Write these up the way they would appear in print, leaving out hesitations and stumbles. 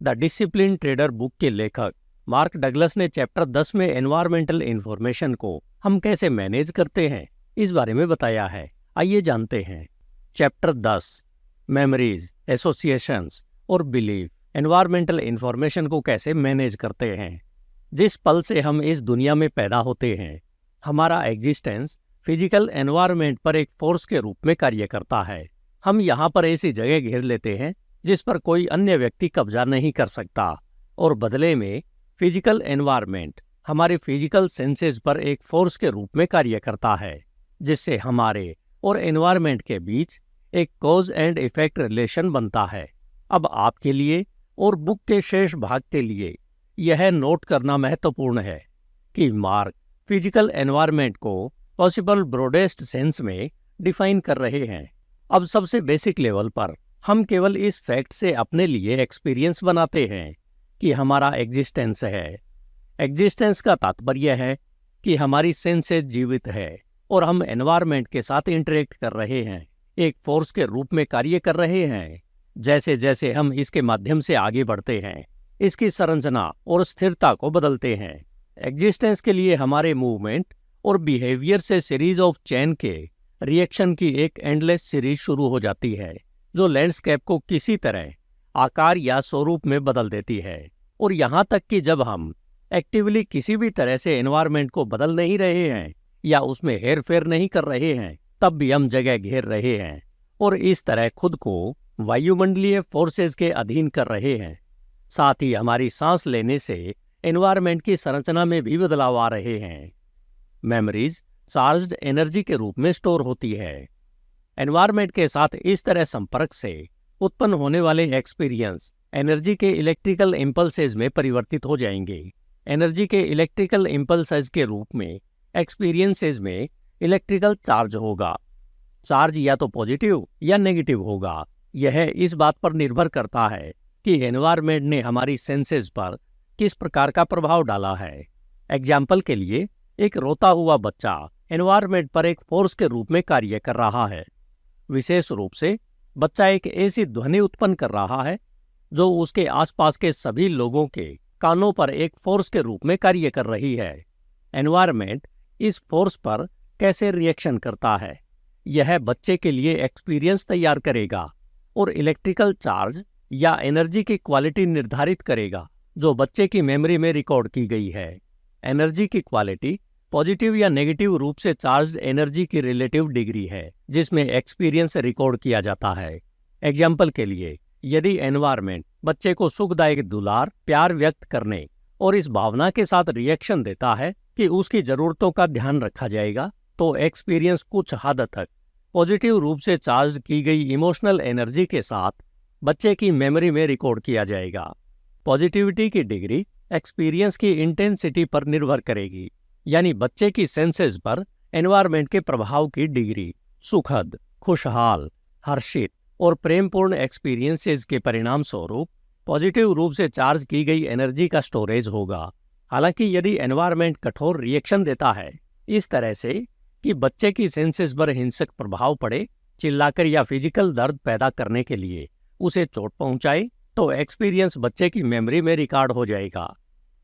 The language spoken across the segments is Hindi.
द डिसिप्लिन ट्रेडर बुक के लेखक मार्क डगलस ने चैप्टर 10 में एनवायरमेंटल इंफॉर्मेशन को हम कैसे मैनेज करते हैं इस बारे में बताया है। आइए जानते हैं। चैप्टर 10 मेमोरीज, एसोसिएशंस और बिलीफ एनवायरमेंटल इंफॉर्मेशन को कैसे मैनेज करते हैं। जिस पल से हम इस दुनिया में पैदा होते हैं, हमारा एग्जिस्टेंस फिजिकल एनवायरनमेंट पर एक फोर्स के रूप में कार्य करता है। हम यहाँ पर ऐसी जगह घेर लेते हैं जिस पर कोई अन्य व्यक्ति कब्जा नहीं कर सकता, और बदले में फिजिकल एनवायरनमेंट हमारे फिजिकल सेंसेस पर एक फोर्स के रूप में कार्य करता है, जिससे हमारे और एनवायरनमेंट के बीच एक कॉज एंड इफेक्ट रिलेशन बनता है। अब आपके लिए और बुक के शेष भाग के लिए यह नोट करना महत्वपूर्ण है कि मार्क फिजिकल एनवायरनमेंट को पॉसिबल ब्रॉडेस्ट सेंस में डिफाइन कर रहे हैं। अब सबसे बेसिक लेवल पर हम केवल इस फैक्ट से अपने लिए एक्सपीरियंस बनाते हैं कि हमारा एग्जिस्टेंस है। एग्जिस्टेंस का तात्पर्य है कि हमारी सेंसेस जीवित है और हम एनवायरनमेंट के साथ इंटरेक्ट कर रहे हैं, एक फोर्स के रूप में कार्य कर रहे हैं। जैसे जैसे हम इसके माध्यम से आगे बढ़ते हैं, इसकी संरचना और स्थिरता को बदलते हैं। एग्जिस्टेंस के लिए हमारे मूवमेंट और बिहेवियर से सीरीज ऑफ चेन के रिएक्शन की एक एंडलेस सीरीज शुरू हो जाती है, जो लैंडस्केप को किसी तरह आकार या स्वरूप में बदल देती है। और यहाँ तक कि जब हम एक्टिवली किसी भी तरह से एनवायरनमेंट को बदल नहीं रहे हैं या उसमें हेर फेर नहीं कर रहे हैं, तब भी हम जगह घेर रहे हैं और इस तरह खुद को वायुमंडलीय फोर्सेस के अधीन कर रहे हैं। साथ ही हमारी सांस लेने से एनवायरनमेंट की संरचना में भी बदलाव आ रहे हैं। मेमोरीज चार्ज्ड एनर्जी के रूप में स्टोर होती है। एनवायरनमेंट के साथ इस तरह संपर्क से उत्पन्न होने वाले एक्सपीरियंस एनर्जी के इलेक्ट्रिकल इम्पल्सेस में परिवर्तित हो जाएंगे। एनर्जी के इलेक्ट्रिकल इम्पल्सेस के रूप में एक्सपीरियंसेस में इलेक्ट्रिकल चार्ज होगा। चार्ज या तो पॉजिटिव या नेगेटिव होगा। यह इस बात पर निर्भर करता है कि एनवायरनमेंट ने हमारी सेंसेस पर किस प्रकार का प्रभाव डाला है। एग्जाम्पल के लिए, एक रोता हुआ बच्चा एनवायरनमेंट पर एक फोर्स के रूप में कार्य कर रहा है। विशेष रूप से बच्चा एक ऐसी ध्वनि उत्पन्न कर रहा है जो उसके आसपास के सभी लोगों के कानों पर एक फोर्स के रूप में कार्य कर रही है। एनवायरनमेंट इस फोर्स पर कैसे रिएक्शन करता है, यह बच्चे के लिए एक्सपीरियंस तैयार करेगा और इलेक्ट्रिकल चार्ज या एनर्जी की क्वालिटी निर्धारित करेगा जो बच्चे की मेमोरी में रिकॉर्ड की गई है। एनर्जी की क्वालिटी पॉजिटिव या नेगेटिव रूप से चार्ज्ड एनर्जी की रिलेटिव डिग्री है जिसमें एक्सपीरियंस रिकॉर्ड किया जाता है। एग्जाम्पल के लिए, यदि एनवायरनमेंट बच्चे को सुखदायक दुलार, प्यार व्यक्त करने और इस भावना के साथ रिएक्शन देता है कि उसकी जरूरतों का ध्यान रखा जाएगा, तो एक्सपीरियंस कुछ हद तक पॉजिटिव रूप से चार्ज की गई इमोशनल एनर्जी के साथ बच्चे की मेमोरी में रिकॉर्ड किया जाएगा। पॉजिटिविटी की डिग्री एक्सपीरियंस की इंटेंसिटी पर निर्भर करेगी, यानी बच्चे की सेंसेस पर एनवायरनमेंट के प्रभाव की डिग्री। सुखद, खुशहाल, हर्षित और प्रेमपूर्ण एक्सपीरियंसेस के परिणाम स्वरूप पॉजिटिव रूप से चार्ज की गई एनर्जी का स्टोरेज होगा। हालांकि यदि एनवायरनमेंट कठोर रिएक्शन देता है, इस तरह से कि बच्चे की सेंसेस पर हिंसक प्रभाव पड़े, चिल्लाकर या फिजिकल दर्द पैदा करने के लिए उसे चोट पहुंचाए, तो एक्सपीरियंस बच्चे की मेमोरी में रिकॉर्ड हो जाएगा।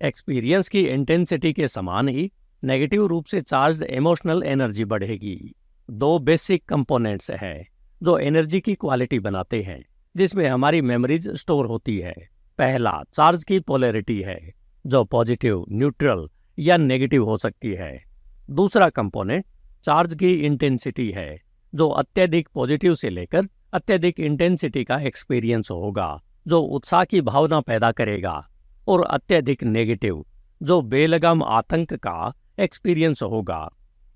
एक्सपीरियंस की इंटेंसिटी के समान ही नेगेटिव रूप से चार्ज्ड इमोशनल एनर्जी बढ़ेगी। दो बेसिक कंपोनेंट्स हैं जो एनर्जी की क्वालिटी बनाते हैं जिसमें हमारी मेमोरीज स्टोर होती है। पहला चार्ज की पोलैरिटी है जो पॉजिटिव, न्यूट्रल या नेगेटिव हो सकती है। दूसरा कंपोनेंट चार्ज की इंटेंसिटी है जो अत्यधिक पॉजिटिव से लेकर अत्यधिक इंटेंसिटी का एक्सपीरियंस होगा, जो उत्साह की भावना पैदा करेगा, और अत्यधिक नेगेटिव जो बेलगाम आतंक का एक्सपीरियंस होगा।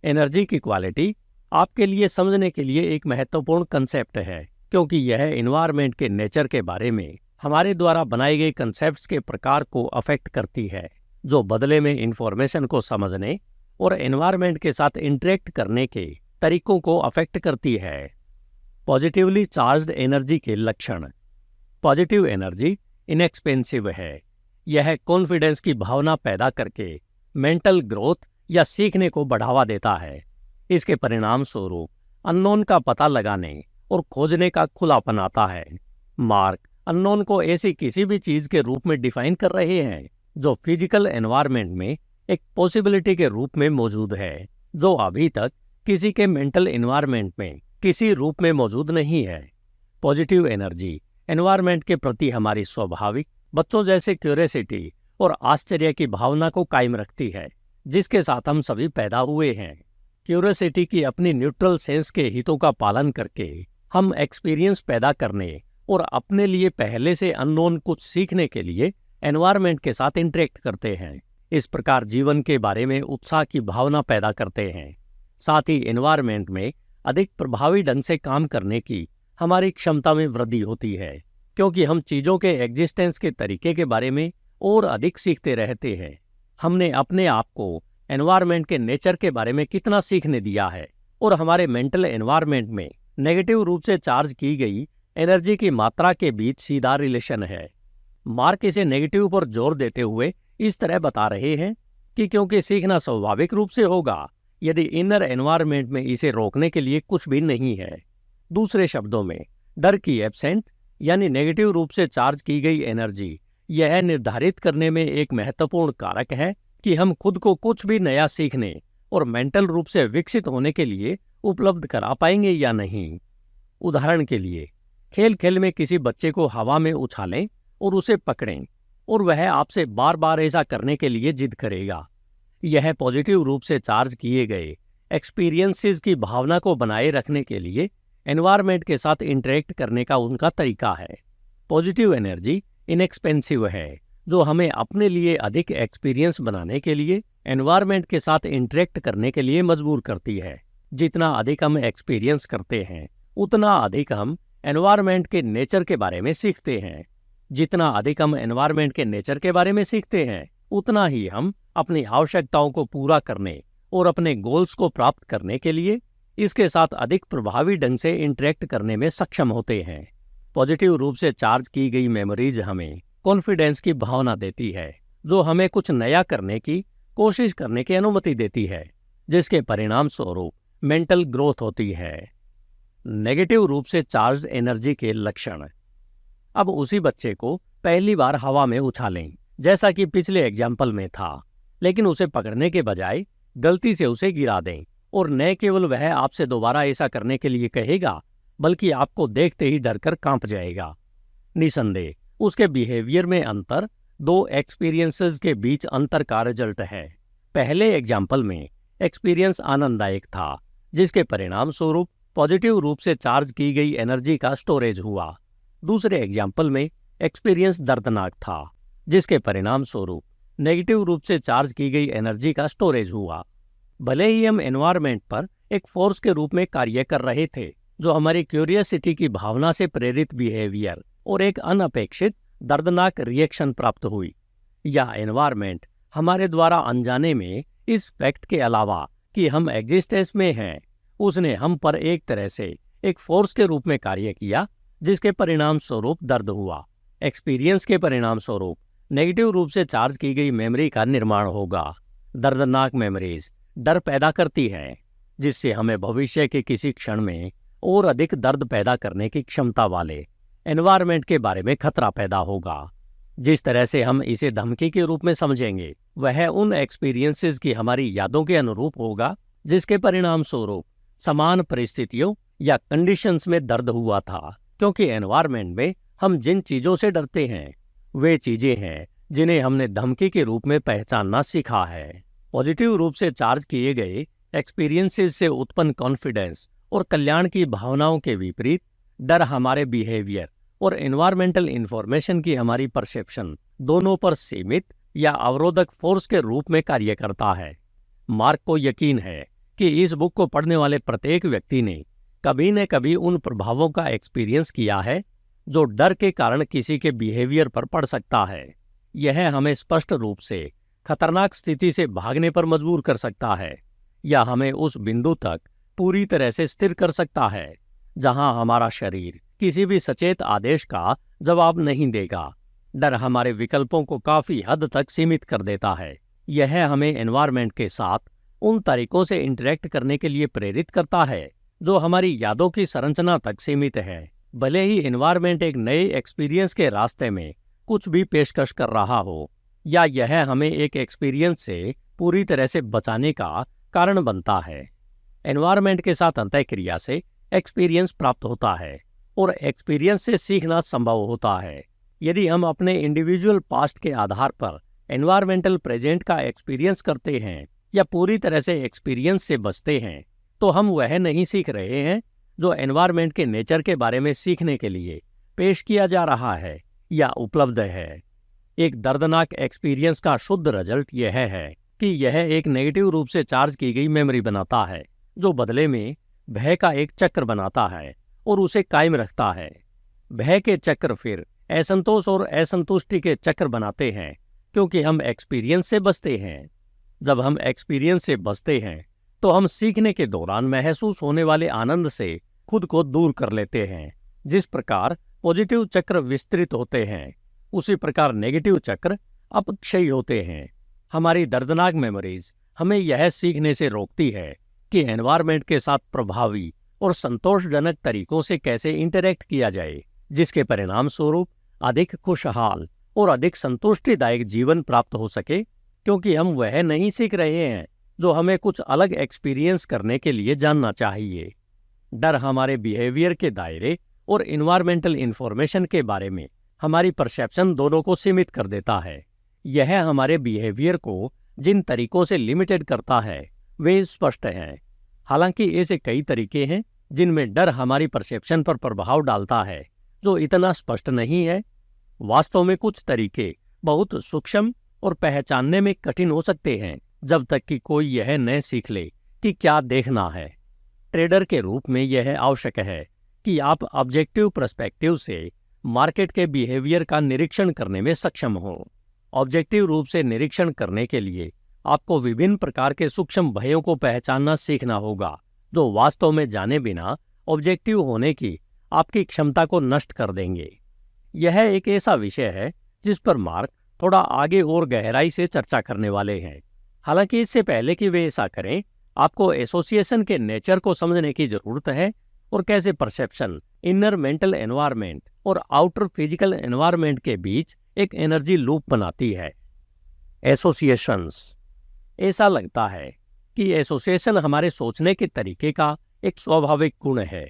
एनर्जी की क्वालिटी आपके लिए समझने के लिए एक महत्वपूर्ण कंसेप्ट है, क्योंकि यह एनवायरनमेंट के नेचर के बारे में हमारे द्वारा बनाए गए कंसेप्ट्स के प्रकार को अफेक्ट करती है, जो बदले में इंफॉर्मेशन को समझने और एनवायरनमेंट के साथ इंटरेक्ट करने के तरीकों को अफेक्ट करती है। पॉजिटिवली चार्ज्ड एनर्जी के लक्षण। पॉजिटिव एनर्जी इनएक्सपेंसिव है। यह कॉन्फिडेंस की भावना पैदा करके मेंटल ग्रोथ या सीखने को बढ़ावा देता है। इसके परिणाम स्वरूप अननोन का पता लगाने और खोजने का खुलापन आता है। मार्क अननोन को ऐसी किसी भी चीज के रूप में डिफाइन कर रहे हैं जो फिजिकल एनवायरनमेंट में एक पॉसिबिलिटी के रूप में मौजूद है, जो अभी तक किसी के मेंटल एनवायरनमेंट में किसी रूप में मौजूद नहीं है। पॉजिटिव एनर्जी एनवायरनमेंट के प्रति हमारी स्वाभाविक बच्चों जैसे क्यूरियोसिटी और आश्चर्य की भावना को कायम रखती है, जिसके साथ हम सभी पैदा हुए हैं। क्यूरियोसिटी की अपनी न्यूट्रल सेंस के हितों का पालन करके हम एक्सपीरियंस पैदा करने और अपने लिए पहले से अननोन कुछ सीखने के लिए एनवायरनमेंट के साथ इंटरेक्ट करते हैं। इस प्रकार जीवन के बारे में उत्साह की भावना पैदा करते हैं। साथ ही एनवायरनमेंट में अधिक प्रभावी ढंग से काम करने की हमारी क्षमता में वृद्धि होती है, क्योंकि हम चीज़ों के एग्जिस्टेंस के तरीके के बारे में और अधिक सीखते रहते हैं। हमने अपने आप को एनवायरनमेंट के नेचर के बारे में कितना सीखने दिया है और हमारे मेंटल एनवायरनमेंट में नेगेटिव रूप से चार्ज की गई एनर्जी की मात्रा के बीच सीधा रिलेशन है। मार्क इसे नेगेटिव पर जोर देते हुए इस तरह बता रहे हैं कि क्योंकि सीखना स्वाभाविक रूप से होगा यदि इनर एनवायरनमेंट में इसे रोकने के लिए कुछ भी नहीं है। दूसरे शब्दों में, डर की एब्सेंट यानी नेगेटिव रूप से चार्ज की गई एनर्जी यह निर्धारित करने में एक महत्वपूर्ण कारक है कि हम खुद को कुछ भी नया सीखने और मेंटल रूप से विकसित होने के लिए उपलब्ध करा पाएंगे या नहीं। उदाहरण के लिए, खेल खेल में किसी बच्चे को हवा में उछालें और उसे पकड़ें और वह आपसे बार बार ऐसा करने के लिए जिद करेगा। यह पॉजिटिव रूप से चार्ज किए गए एक्सपीरियंसेस की भावना को बनाए रखने के लिए एनवायरनमेंट के साथ इंटरेक्ट करने का उनका तरीका है। पॉजिटिव एनर्जी इनएक्सपेंसिव है, जो हमें अपने लिए अधिक एक्सपीरियंस बनाने के लिए एनवायरनमेंट के साथ इंटरेक्ट करने के लिए मजबूर करती है। जितना अधिक हम एक्सपीरियंस करते हैं, उतना अधिक हम एनवायरनमेंट के नेचर के बारे में सीखते हैं। जितना अधिक हम एनवायरनमेंट के नेचर के बारे में सीखते हैं, उतना ही हम अपनी आवश्यकताओं को पूरा करने और अपने गोल्स को प्राप्त करने के लिए इसके साथ अधिक प्रभावी ढंग से इंटरेक्ट करने में सक्षम होते हैं। पॉजिटिव रूप से चार्ज की गई मेमोरीज हमें कॉन्फिडेंस की भावना देती है, जो हमें कुछ नया करने की कोशिश करने की अनुमति देती है, जिसके परिणाम स्वरूप मेंटल ग्रोथ होती है। नेगेटिव रूप से चार्ज एनर्जी के लक्षण। अब उसी बच्चे को पहली बार हवा में उछालें, जैसा कि पिछले एग्जाम्पल में था, लेकिन उसे पकड़ने के बजाय गलती से उसे गिरा दें और न केवल वह आपसे दोबारा ऐसा करने के लिए कहेगा, बल्कि आपको देखते ही डरकर कांप जाएगा। निसंदेह उसके बिहेवियर में अंतर दो एक्सपीरियंसेस के बीच अंतर का रिजल्ट है। पहले एग्जाम्पल में एक्सपीरियंस आनंददायक था, जिसके परिणाम स्वरूप पॉजिटिव रूप से चार्ज की गई एनर्जी का स्टोरेज हुआ। दूसरे एग्जाम्पल में एक्सपीरियंस दर्दनाक था, जिसके परिणाम स्वरूप नेगेटिव रूप से चार्ज की गई एनर्जी का स्टोरेज हुआ। भले ही हम एनवायरनमेंट पर एक फोर्स के रूप में कार्य कर रहे थे, जो हमारी क्यूरियोसिटी की भावना से प्रेरित बिहेवियर और एक अनअपेक्षित दर्दनाक रिएक्शन प्राप्त हुई, यह एनवायरनमेंट हमारे द्वारा अनजाने में इस फैक्ट के अलावा कि हम एग्जिस्टेंस में हैं, उसने हम पर एक तरह से एक फोर्स के रूप में कार्य किया, जिसके परिणाम स्वरूप दर्द हुआ। एक्सपीरियंस के परिणाम स्वरूप नेगेटिव रूप से चार्ज की गई मेमोरी का निर्माण होगा। दर्दनाक मेमोरीज डर पैदा करती हैं, जिससे हमें भविष्य के किसी क्षण में और अधिक दर्द पैदा करने की क्षमता वाले एनवायरनमेंट के बारे में खतरा पैदा होगा। जिस तरह से हम इसे धमकी के रूप में समझेंगे, वह उन एक्सपीरियंसेस की हमारी यादों के अनुरूप होगा, जिसके परिणाम स्वरूप समान परिस्थितियों या कंडीशंस में दर्द हुआ था। क्योंकि एनवायरनमेंट में हम जिन चीजों से डरते हैं, वे चीजें हैं जिन्हें हमने धमकी के रूप में पहचानना सीखा है। पॉजिटिव रूप से चार्ज किए गए एक्सपीरियंसेस से उत्पन्न कॉन्फिडेंस और कल्याण की भावनाओं के विपरीत डर हमारे बिहेवियर और एनवायरमेंटल इंफॉर्मेशन की हमारी परसेप्शन दोनों पर सीमित या अवरोधक फोर्स के रूप में कार्य करता है। मार्क को यकीन है कि इस बुक को पढ़ने वाले प्रत्येक व्यक्ति ने कभी न कभी उन प्रभावों का एक्सपीरियंस किया है जो डर के कारण किसी के बिहेवियर पर पड़ सकता है। यह हमें स्पष्ट रूप से खतरनाक स्थिति से भागने पर मजबूर कर सकता है, या हमें उस बिंदु तक पूरी तरह से स्थिर कर सकता है जहां हमारा शरीर किसी भी सचेत आदेश का जवाब नहीं देगा। डर हमारे विकल्पों को काफी हद तक सीमित कर देता है। यह हमें एनवायरनमेंट के साथ उन तरीकों से इंटरेक्ट करने के लिए प्रेरित करता है जो हमारी यादों की संरचना तक सीमित है। भले ही एनवायरनमेंट एक नए एक्सपीरियंस के रास्ते में कुछ भी पेशकश कर रहा हो, या यह हमें एक एक्सपीरियंस से पूरी तरह से बचाने का कारण बनता है। एनवायरनमेंट के साथ अंतःक्रिया से एक्सपीरियंस प्राप्त होता है और एक्सपीरियंस से सीखना संभव होता है। यदि हम अपने इंडिविजुअल पास्ट के आधार पर एनवायरमेंटल प्रेजेंट का एक्सपीरियंस करते हैं या पूरी तरह से एक्सपीरियंस से बचते हैं, तो हम वह नहीं सीख रहे हैं जो एनवायरनमेंट के नेचर के बारे में सीखने के लिए पेश किया जा रहा है या उपलब्ध है। एक दर्दनाक एक्सपीरियंस का शुद्ध रिजल्ट यह है कि यह एक नेगेटिव रूप से चार्ज की गई मेमोरी बनाता है, जो बदले में भय का एक चक्र बनाता है और उसे कायम रखता है। भय के चक्र फिर असंतोष और असंतुष्टि के चक्र बनाते हैं, क्योंकि हम एक्सपीरियंस से बचते हैं। जब हम एक्सपीरियंस से बचते हैं तो हम सीखने के दौरान महसूस होने वाले आनंद से खुद को दूर कर लेते हैं। जिस प्रकार पॉजिटिव चक्र विस्तृत होते हैं, उसी प्रकार नेगेटिव चक्र अपक्षयी होते हैं। हमारी दर्दनाक मेमोरीज हमें यह सीखने से रोकती है कि एनवायरनमेंट के साथ प्रभावी और संतोषजनक तरीकों से कैसे इंटरैक्ट किया जाए, जिसके परिणाम स्वरूप अधिक खुशहाल और अधिक संतुष्टिदायक जीवन प्राप्त हो सके, क्योंकि हम वह नहीं सीख रहे हैं जो हमें कुछ अलग एक्सपीरियंस करने के लिए जानना चाहिए। डर हमारे बिहेवियर के दायरे और इन्वायरमेंटल इंफॉर्मेशन के बारे में हमारी परसेप्शन दोनों को सीमित कर देता है। यह हमारे बिहेवियर को जिन तरीकों से लिमिटेड करता है वे स्पष्ट हैं। हालांकि ऐसे कई तरीके हैं जिनमें डर हमारी परसेप्शन पर प्रभाव डालता है जो इतना स्पष्ट नहीं है। वास्तव में कुछ तरीके बहुत सूक्ष्म और पहचानने में कठिन हो सकते हैं जब तक कि कोई यह न सीख ले कि क्या देखना है। ट्रेडर के रूप में यह आवश्यक है कि आप ऑब्जेक्टिव पर्सपेक्टिव से मार्केट के बिहेवियर का निरीक्षण करने में सक्षम हो। ऑब्जेक्टिव रूप से निरीक्षण करने के लिए आपको विभिन्न प्रकार के सूक्ष्म भयों को पहचानना सीखना होगा, जो वास्तव में जाने बिना ऑब्जेक्टिव होने की आपकी क्षमता को नष्ट कर देंगे। यह एक ऐसा विषय है जिस पर मार्क थोड़ा आगे और गहराई से चर्चा करने वाले हैं। हालांकि इससे पहले कि वे ऐसा करें, आपको एसोसिएशन के नेचर को समझने की जरूरत है और कैसे परसेप्शन इनर मेंटल एनवायरनमेंट और आउटर फिजिकल एनवायरनमेंट के बीच एक एनर्जी लूप बनाती है। एसोसिएशंस। ऐसा लगता है कि एसोसिएशन हमारे सोचने के तरीके का एक स्वाभाविक गुण है,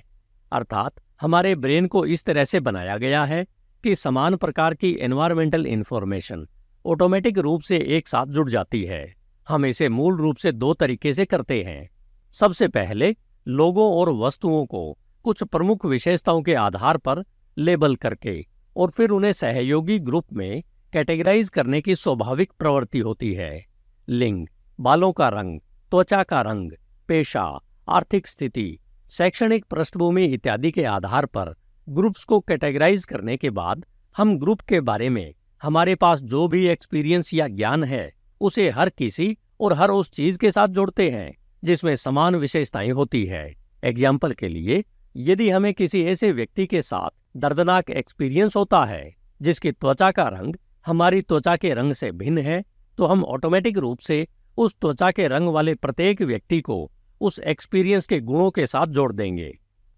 अर्थात हमारे ब्रेन को इस तरह से बनाया गया है कि समान प्रकार की एनवायरमेंटल इंफॉर्मेशन ऑटोमेटिक रूप से एक साथ जुड़ जाती है। हम इसे मूल रूप से दो तरीके से करते हैं। सबसे पहले लोगों और वस्तुओं को कुछ प्रमुख विशेषताओं के आधार पर लेबल करके और फिर उन्हें सहयोगी ग्रुप में कैटेगराइज करने की स्वाभाविक प्रवृत्ति होती है। लिंग, बालों का रंग, त्वचा का रंग, पेशा, आर्थिक स्थिति, शैक्षणिक पृष्ठभूमि इत्यादि के आधार पर ग्रुप्स को कैटेगराइज करने के बाद हम ग्रुप के बारे में हमारे पास जो भी एक्सपीरियंस या ज्ञान है उसे हर किसी और हर उस चीज के साथ जोड़ते हैं जिसमें समान विशेषताएं होती है। एग्जाम्पल के लिए, यदि हमें किसी ऐसे व्यक्ति के साथ दर्दनाक एक्सपीरियंस होता है जिसकी त्वचा का रंग हमारी त्वचा के रंग से भिन्न है, तो हम ऑटोमेटिक रूप से उस त्वचा के रंग वाले प्रत्येक व्यक्ति को उस एक्सपीरियंस के गुणों के साथ जोड़ देंगे।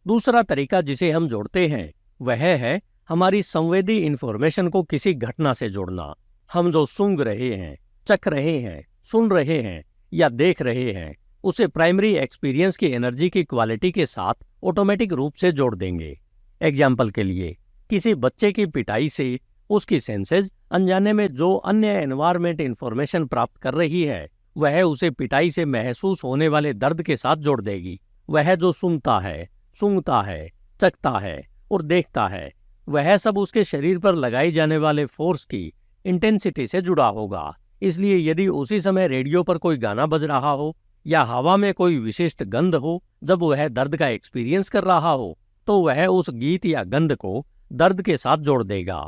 दूसरा तरीका जिसे हम जोड़ते हैं वह है हमारी संवेदी इंफॉर्मेशन को किसी घटना से जोड़ना। हम जो सूंघ रहे हैं, चख रहे हैं, सुन रहे हैं या देख रहे हैं उसे प्राइमरी एक्सपीरियंस की एनर्जी की क्वालिटी के साथ ऑटोमेटिक रूप से जोड़ देंगे। एग्जाम्पल के लिए, किसी बच्चे की पिटाई से उसकी सेंसेस अनजाने में जो अन्य एनवायरमेंट इंफॉर्मेशन प्राप्त कर रही है वह उसे पिटाई से महसूस होने वाले दर्द के साथ जोड़ देगी। वह जो सुनता है, सूंघता है, चखता है और देखता है, वह सब उसके शरीर पर लगाई जाने वाले फोर्स की इंटेंसिटी से जुड़ा होगा। इसलिए यदि उसी समय रेडियो पर कोई गाना बज रहा हो या हवा में कोई विशिष्ट गंध हो जब वह दर्द का एक्सपीरियंस कर रहा हो, तो वह उस गीत या गंध को दर्द के साथ जोड़ देगा।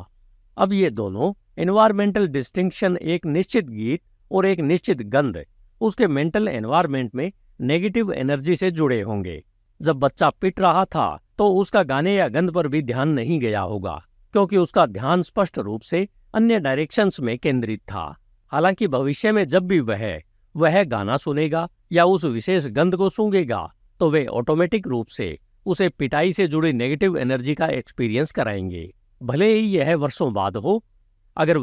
अब ये दोनों एनवायरमेंटल डिस्टिंक्शन, एक निश्चित गीत और एक निश्चित गंध, उसके मेंटल एनवायरमेंट में नेगेटिव एनर्जी से जुड़े होंगे। जब बच्चा पिट रहा था तो उसका गाने या गंध पर भी ध्यान नहीं गया होगा, क्योंकि उसका ध्यान स्पष्ट रूप से अन्य डायरेक्शंस में केंद्रित था। हालांकि भविष्य में जब भी वह गाना सुनेगा या उस विशेष गंध को सूंघेगा, तो वे ऑटोमेटिक रूप से उसे पिटाई से जुड़ी नेगेटिव एनर्जी का एक्सपीरियंस कराएंगे, भले ही यह वर्षों बाद हो। अगर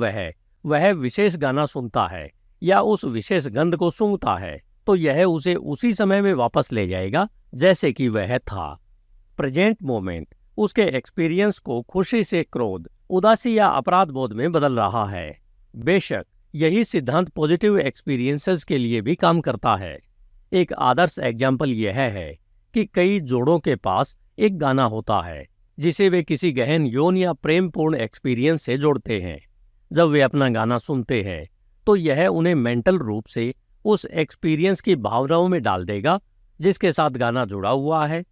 वह विशेष गाना सुनता है या उस विशेष गंध को सूंघता है तो यह उसे उसी समय में वापस ले जाएगा जैसे कि वह था। प्रेजेंट मोमेंट उसके एक्सपीरियंस को खुशी से क्रोध, उदासी या अपराध बोध में बदल रहा है। बेशक यही सिद्धांत पॉजिटिव एक्सपीरियंसेस के लिए भी काम करता है। एक आदर्श एग्जाम्पल यह है कि कई जोड़ों के पास एक गाना होता है जिसे वे किसी गहन यौन या प्रेमपूर्ण एक्सपीरियंस से जोड़ते हैं। जब वे अपना गाना सुनते हैं तो यह उन्हें मेंटल रूप से उस एक्सपीरियंस की भावनाओं में डाल देगा जिसके साथ गाना जुड़ा हुआ है।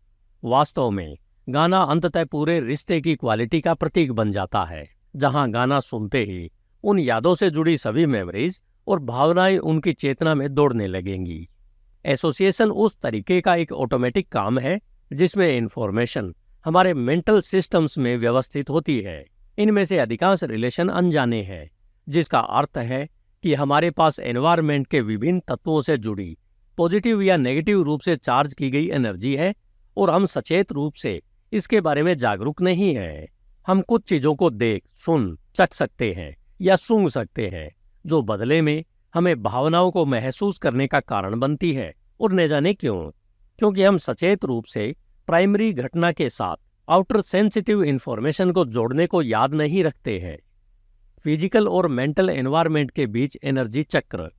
वास्तव में गाना अंततः पूरे रिश्ते की क्वालिटी का प्रतीक बन जाता है, जहां गाना सुनते ही उन यादों से जुड़ी सभी मेमोरीज और भावनाएं उनकी चेतना में दौड़ने लगेंगी। एसोसिएशन उस तरीके का एक ऑटोमेटिक काम है जिसमें इंफॉर्मेशन हमारे मेंटल सिस्टम्स में व्यवस्थित होती है। इनमें से अधिकांश रिलेशन अनजाने हैं, जिसका अर्थ है कि हमारे पास एनवायरनमेंट के विभिन्न तत्वों से जुड़ी पॉजिटिव या नेगेटिव रूप से चार्ज की गई एनर्जी है और हम सचेत रूप से इसके बारे में जागरूक नहीं हैं। हम कुछ चीजों को देख, सुन, चख सकते हैं या सूंघ सकते हैं जो बदले में हमें भावनाओं को महसूस करने का कारण बनती है, और न जाने क्यों, क्योंकि हम सचेत रूप से प्राइमरी घटना के साथ आउटर सेंसिटिव इंफॉर्मेशन को जोड़ने को याद नहीं रखते हैं। फिजिकल और मेंटल एनवायरनमेंट के बीच एनर्जी चक्र।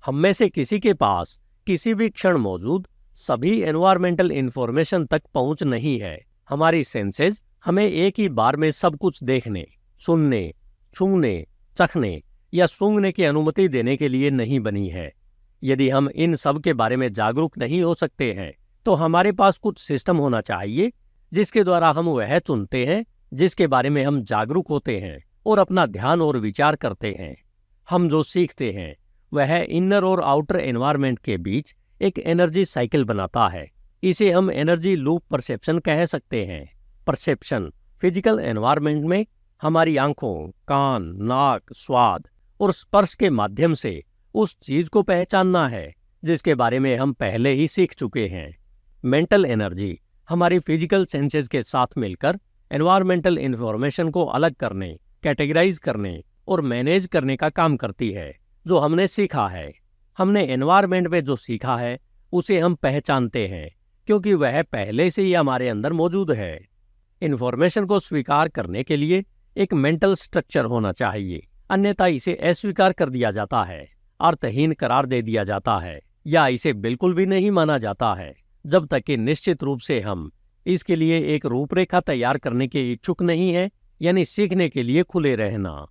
हम में से किसी के पास किसी भी क्षण मौजूद सभी एनवायरमेंटल इंफॉर्मेशन तक पहुंच नहीं है। हमारी सेंसेस हमें एक ही बार में सब कुछ देखने, सुनने, छूने, चखने या सूंघने की अनुमति देने के लिए नहीं बनी है। यदि हम इन सब के बारे में जागरूक नहीं हो सकते हैं तो हमारे पास कुछ सिस्टम होना चाहिए जिसके द्वारा हम वह चुनते हैं जिसके बारे में हम जागरूक होते हैं और अपना ध्यान और विचार करते हैं। हम जो सीखते हैं वह इनर और आउटर एनवायरनमेंट के बीच एक एनर्जी साइकिल बनाता है। इसे हम एनर्जी लूप परसेप्शन कह सकते हैं। परसेप्शन फिजिकल एनवायरनमेंट में हमारी आंखों, कान, नाक, स्वाद और स्पर्श के माध्यम से उस चीज को पहचानना है जिसके बारे में हम पहले ही सीख चुके हैं। मेंटल एनर्जी हमारी फिजिकल सेंसेस के साथ मिलकर एनवायरमेंटल इंफॉर्मेशन को अलग करने, कैटेगराइज करने और मैनेज करने का काम करती है जो हमने सीखा है। हमने एनवायरमेंट में जो सीखा है उसे हम पहचानते हैं क्योंकि वह पहले से ही हमारे अंदर मौजूद है। इंफॉर्मेशन को स्वीकार करने के लिए एक मेंटल स्ट्रक्चर होना चाहिए, अन्यथा इसे अस्वीकार कर दिया जाता है, अर्थहीन करार दे दिया जाता है या इसे बिल्कुल भी नहीं माना जाता है जब तक कि निश्चित रूप से हम इसके लिए एक रूपरेखा तैयार करने के इच्छुक नहीं है, यानी सीखने के लिए खुले रहना।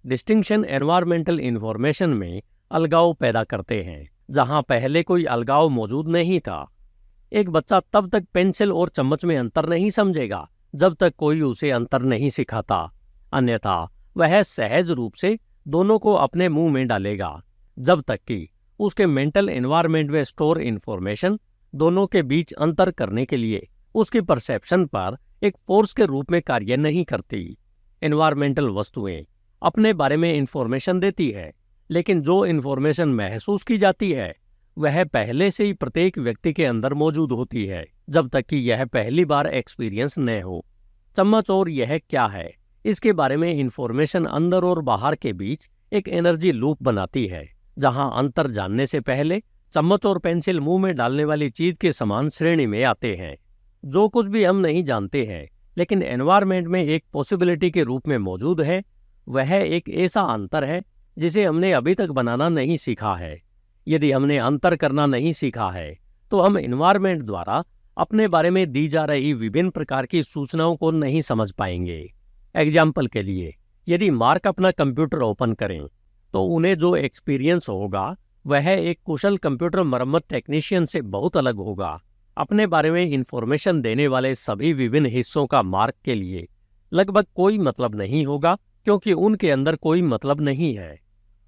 डिस्टिंक्शन एनवायरमेंटल इंफॉर्मेशन में अलगाव पैदा करते हैं जहां पहले कोई अलगाव मौजूद नहीं था। एक बच्चा तब तक पेंसिल और चम्मच में अंतर नहीं समझेगा जब तक कोई उसे अंतर नहीं सिखाता, अन्यथा वह सहज रूप से दोनों को अपने मुंह में डालेगा जब तक कि उसके मेंटल एनवायरनमेंट में स्टोर इंफॉर्मेशन दोनों के बीच अंतर करने के लिए उसकी परसेप्शन पर एक फोर्स के रूप में कार्य नहीं करती। एनवायरमेंटल वस्तुएं अपने बारे में इंफॉर्मेशन देती है, लेकिन जो इंफॉर्मेशन महसूस की जाती है वह पहले से ही प्रत्येक व्यक्ति के अंदर मौजूद होती है जब तक कि यह पहली बार एक्सपीरियंस न हो। चम्मच और यह क्या है, इसके बारे में इंफॉर्मेशन अंदर और बाहर के बीच एक एनर्जी लूप बनाती है, जहां अंतर जानने से पहले चम्मच और पेंसिल मुंह में डालने वाली चीज के समान श्रेणी में आते हैं। जो कुछ भी हम नहीं जानते हैं लेकिन एनवायरनमेंट में एक पॉसिबिलिटी के रूप में मौजूद है, वह एक ऐसा अंतर है जिसे हमने अभी तक बनाना नहीं सीखा है। यदि हमने अंतर करना नहीं सीखा है तो हम एनवायरनमेंट द्वारा अपने बारे में दी जा रही विभिन्न प्रकार की सूचनाओं को नहीं समझ पाएंगे। एग्जाम्पल के लिए, यदि मार्क अपना कंप्यूटर ओपन करें तो उन्हें जो एक्सपीरियंस होगा वह एक कुशल कंप्यूटर मरम्मत टेक्नीशियन से बहुत अलग होगा। अपने बारे में इंफॉर्मेशन देने वाले सभी विभिन्न हिस्सों का मार्क के लिए लगभग कोई मतलब नहीं होगा क्योंकि उनके अंदर कोई मतलब नहीं है।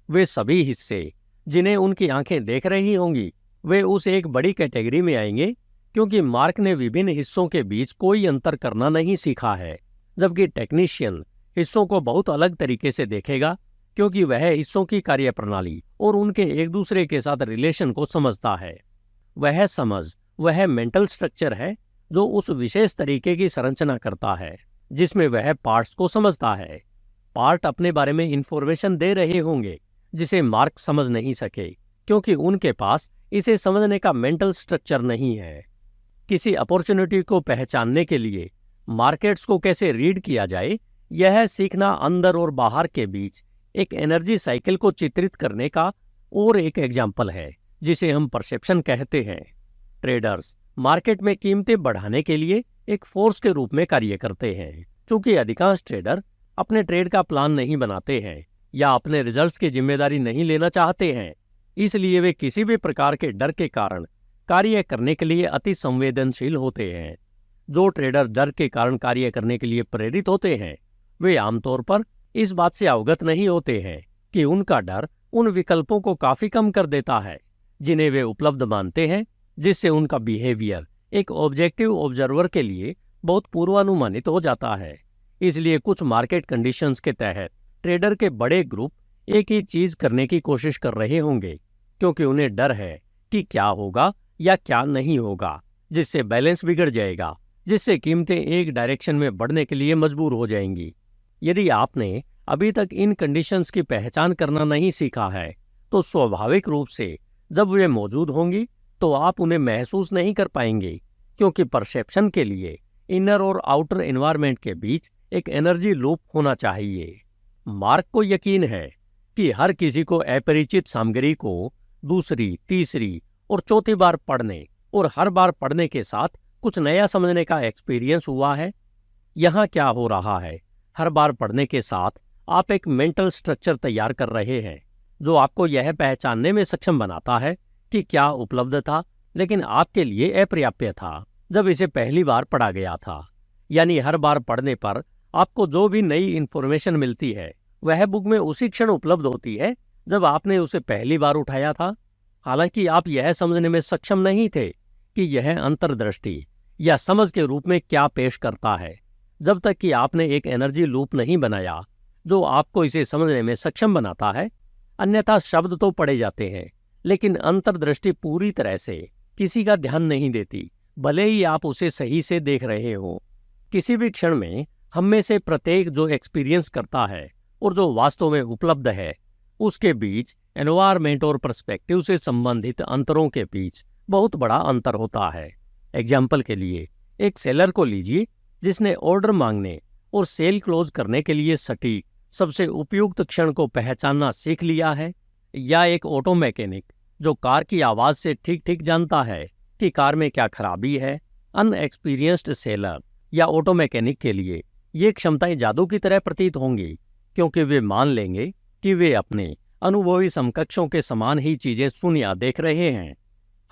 वे सभी हिस्से जिन्हें उनकी आंखें देख रही होंगी वे उस एक बड़ी कैटेगरी में आएंगे क्योंकि मार्क ने विभिन्न हिस्सों के बीच कोई अंतर करना नहीं सीखा है, जबकि टेक्नीशियन हिस्सों को बहुत अलग तरीके से देखेगा क्योंकि वह हिस्सों की कार्यप्रणाली और उनके एक दूसरे के साथ रिलेशन को समझता है। वह समझ वह मेंटल स्ट्रक्चर है जो उस विशेष तरीके की संरचना करता है जिसमें वह पार्ट्स को समझता है। पार्ट अपने बारे में इंफॉर्मेशन दे रहे होंगे जिसे मार्क समझ नहीं सके, क्योंकि उनके पास इसे समझने का मेंटल स्ट्रक्चर नहीं है। किसी अपॉर्चुनिटी को पहचानने के लिए मार्केट्स को कैसे रीड किया जाए, यह सीखना अंदर और बाहर के बीच एक एनर्जी साइकिल को चित्रित करने का और एक एग्जाम्पल है, जिसे हम परसेप्शन कहते हैं। ट्रेडर्स मार्केट में कीमतें बढ़ाने के लिए एक फोर्स के रूप में कार्य करते हैं। चूंकि अधिकांश ट्रेडर अपने ट्रेड का प्लान नहीं बनाते हैं या अपने रिजल्ट्स की जिम्मेदारी नहीं लेना चाहते हैं, इसलिए वे किसी भी प्रकार के डर के कारण कार्य करने के लिए अति संवेदनशील होते हैं। जो ट्रेडर डर के कारण कार्य करने के लिए प्रेरित होते हैं, वे आमतौर पर इस बात से अवगत नहीं होते हैं कि उनका डर उन विकल्पों को काफी कम कर देता है जिन्हें वे उपलब्ध मानते हैं, जिससे उनका बिहेवियर एक ऑब्जेक्टिव ऑब्जर्वर के लिए बहुत पूर्वानुमानित हो जाता है। इसलिए कुछ मार्केट कंडीशंस के तहत ट्रेडर के बड़े ग्रुप एक ही चीज करने की कोशिश कर रहे होंगे, क्योंकि उन्हें डर है कि क्या होगा या क्या नहीं होगा, जिससे बैलेंस बिगड़ जाएगा, जिससे कीमतें एक डायरेक्शन में बढ़ने के लिए मजबूर हो जाएंगी। यदि आपने अभी तक इन कंडीशंस की पहचान करना नहीं सीखा है, तो स्वाभाविक रूप से जब वे मौजूद होंगी तो आप उन्हें महसूस नहीं कर पाएंगे, क्योंकि परसेप्शन के लिए इनर और आउटर एनवायरनमेंट के बीच एक एनर्जी लूप होना चाहिए। मार्क को यकीन है कि हर किसी को अपरिचित सामग्री को दूसरी, तीसरी और चौथी बार पढ़ने और हर बार पढ़ने के साथ कुछ नया समझने का एक्सपीरियंस हुआ है। यहाँ क्या हो रहा है, हर बार पढ़ने के साथ आप एक मेंटल स्ट्रक्चर तैयार कर रहे हैं जो आपको यह पहचानने में सक्षम बनाता है कि क्या उपलब्ध था लेकिन आपके लिए अपर्याप्त था जब इसे पहली बार पढ़ा गया था। यानी हर बार पढ़ने पर आपको जो भी नई इंफॉर्मेशन मिलती है वह बुक में उसी क्षण उपलब्ध होती है जब आपने उसे पहली बार उठाया था। हालांकि आप यह समझने में सक्षम नहीं थे कि यह अंतर्दृष्टि या समझ के रूप में क्या पेश करता है, जब तक कि आपने एक एनर्जी लूप नहीं बनाया जो आपको इसे समझने में सक्षम बनाता है। अन्यथा शब्द तो पढ़े जाते हैं, लेकिन अंतर्दृष्टि पूरी तरह से किसी का ध्यान नहीं देती, भले ही आप उसे सही से देख रहे हो। किसी भी क्षण में हम में से प्रत्येक जो एक्सपीरियंस करता है और जो वास्तव में उपलब्ध है, उसके बीच एनवायरमेंट और पर्सपेक्टिव से संबंधित अंतरों के बीच बहुत बड़ा अंतर होता है। एग्जाम्पल के लिए एक सेलर को लीजिए जिसने ऑर्डर मांगने और सेल क्लोज करने के लिए सटीक सबसे उपयुक्त क्षण को पहचानना सीख लिया है, या एक ऑटो मैकेनिक जो कार की आवाज से ठीक ठीक जानता है कि कार में क्या खराबी है। अनएक्सपीरियंस्ड सेलर या ऑटो मैकेनिक के लिए ये क्षमताएं जादू की तरह प्रतीत होंगी, क्योंकि वे मान लेंगे कि वे अपने अनुभवी समकक्षों के समान ही चीजें सुन या देख रहे हैं।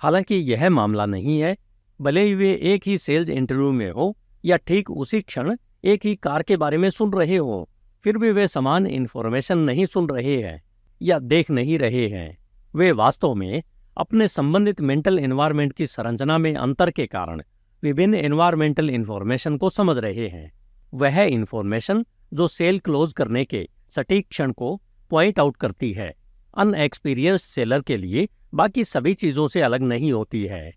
हालांकि यह मामला नहीं है, भले ही वे एक ही सेल्स इंटरव्यू में हो या ठीक उसी क्षण एक ही कार के बारे में सुन रहे हो, फिर भी वे समान इंफॉर्मेशन नहीं सुन रहे हैं या देख नहीं रहे हैं। वे वास्तव में अपने संबंधित मेंटल एनवायरनमेंट की संरचना में अंतर के कारण विभिन्न एनवायरमेंटल इंफॉर्मेशन को समझ रहे हैं। वह इंफॉर्मेशन जो सेल क्लोज करने के सटीक क्षण को पॉइंट आउट करती है, अनएक्सपीरियंस्ड सेलर के लिए बाकी सभी चीजों से अलग नहीं होती है।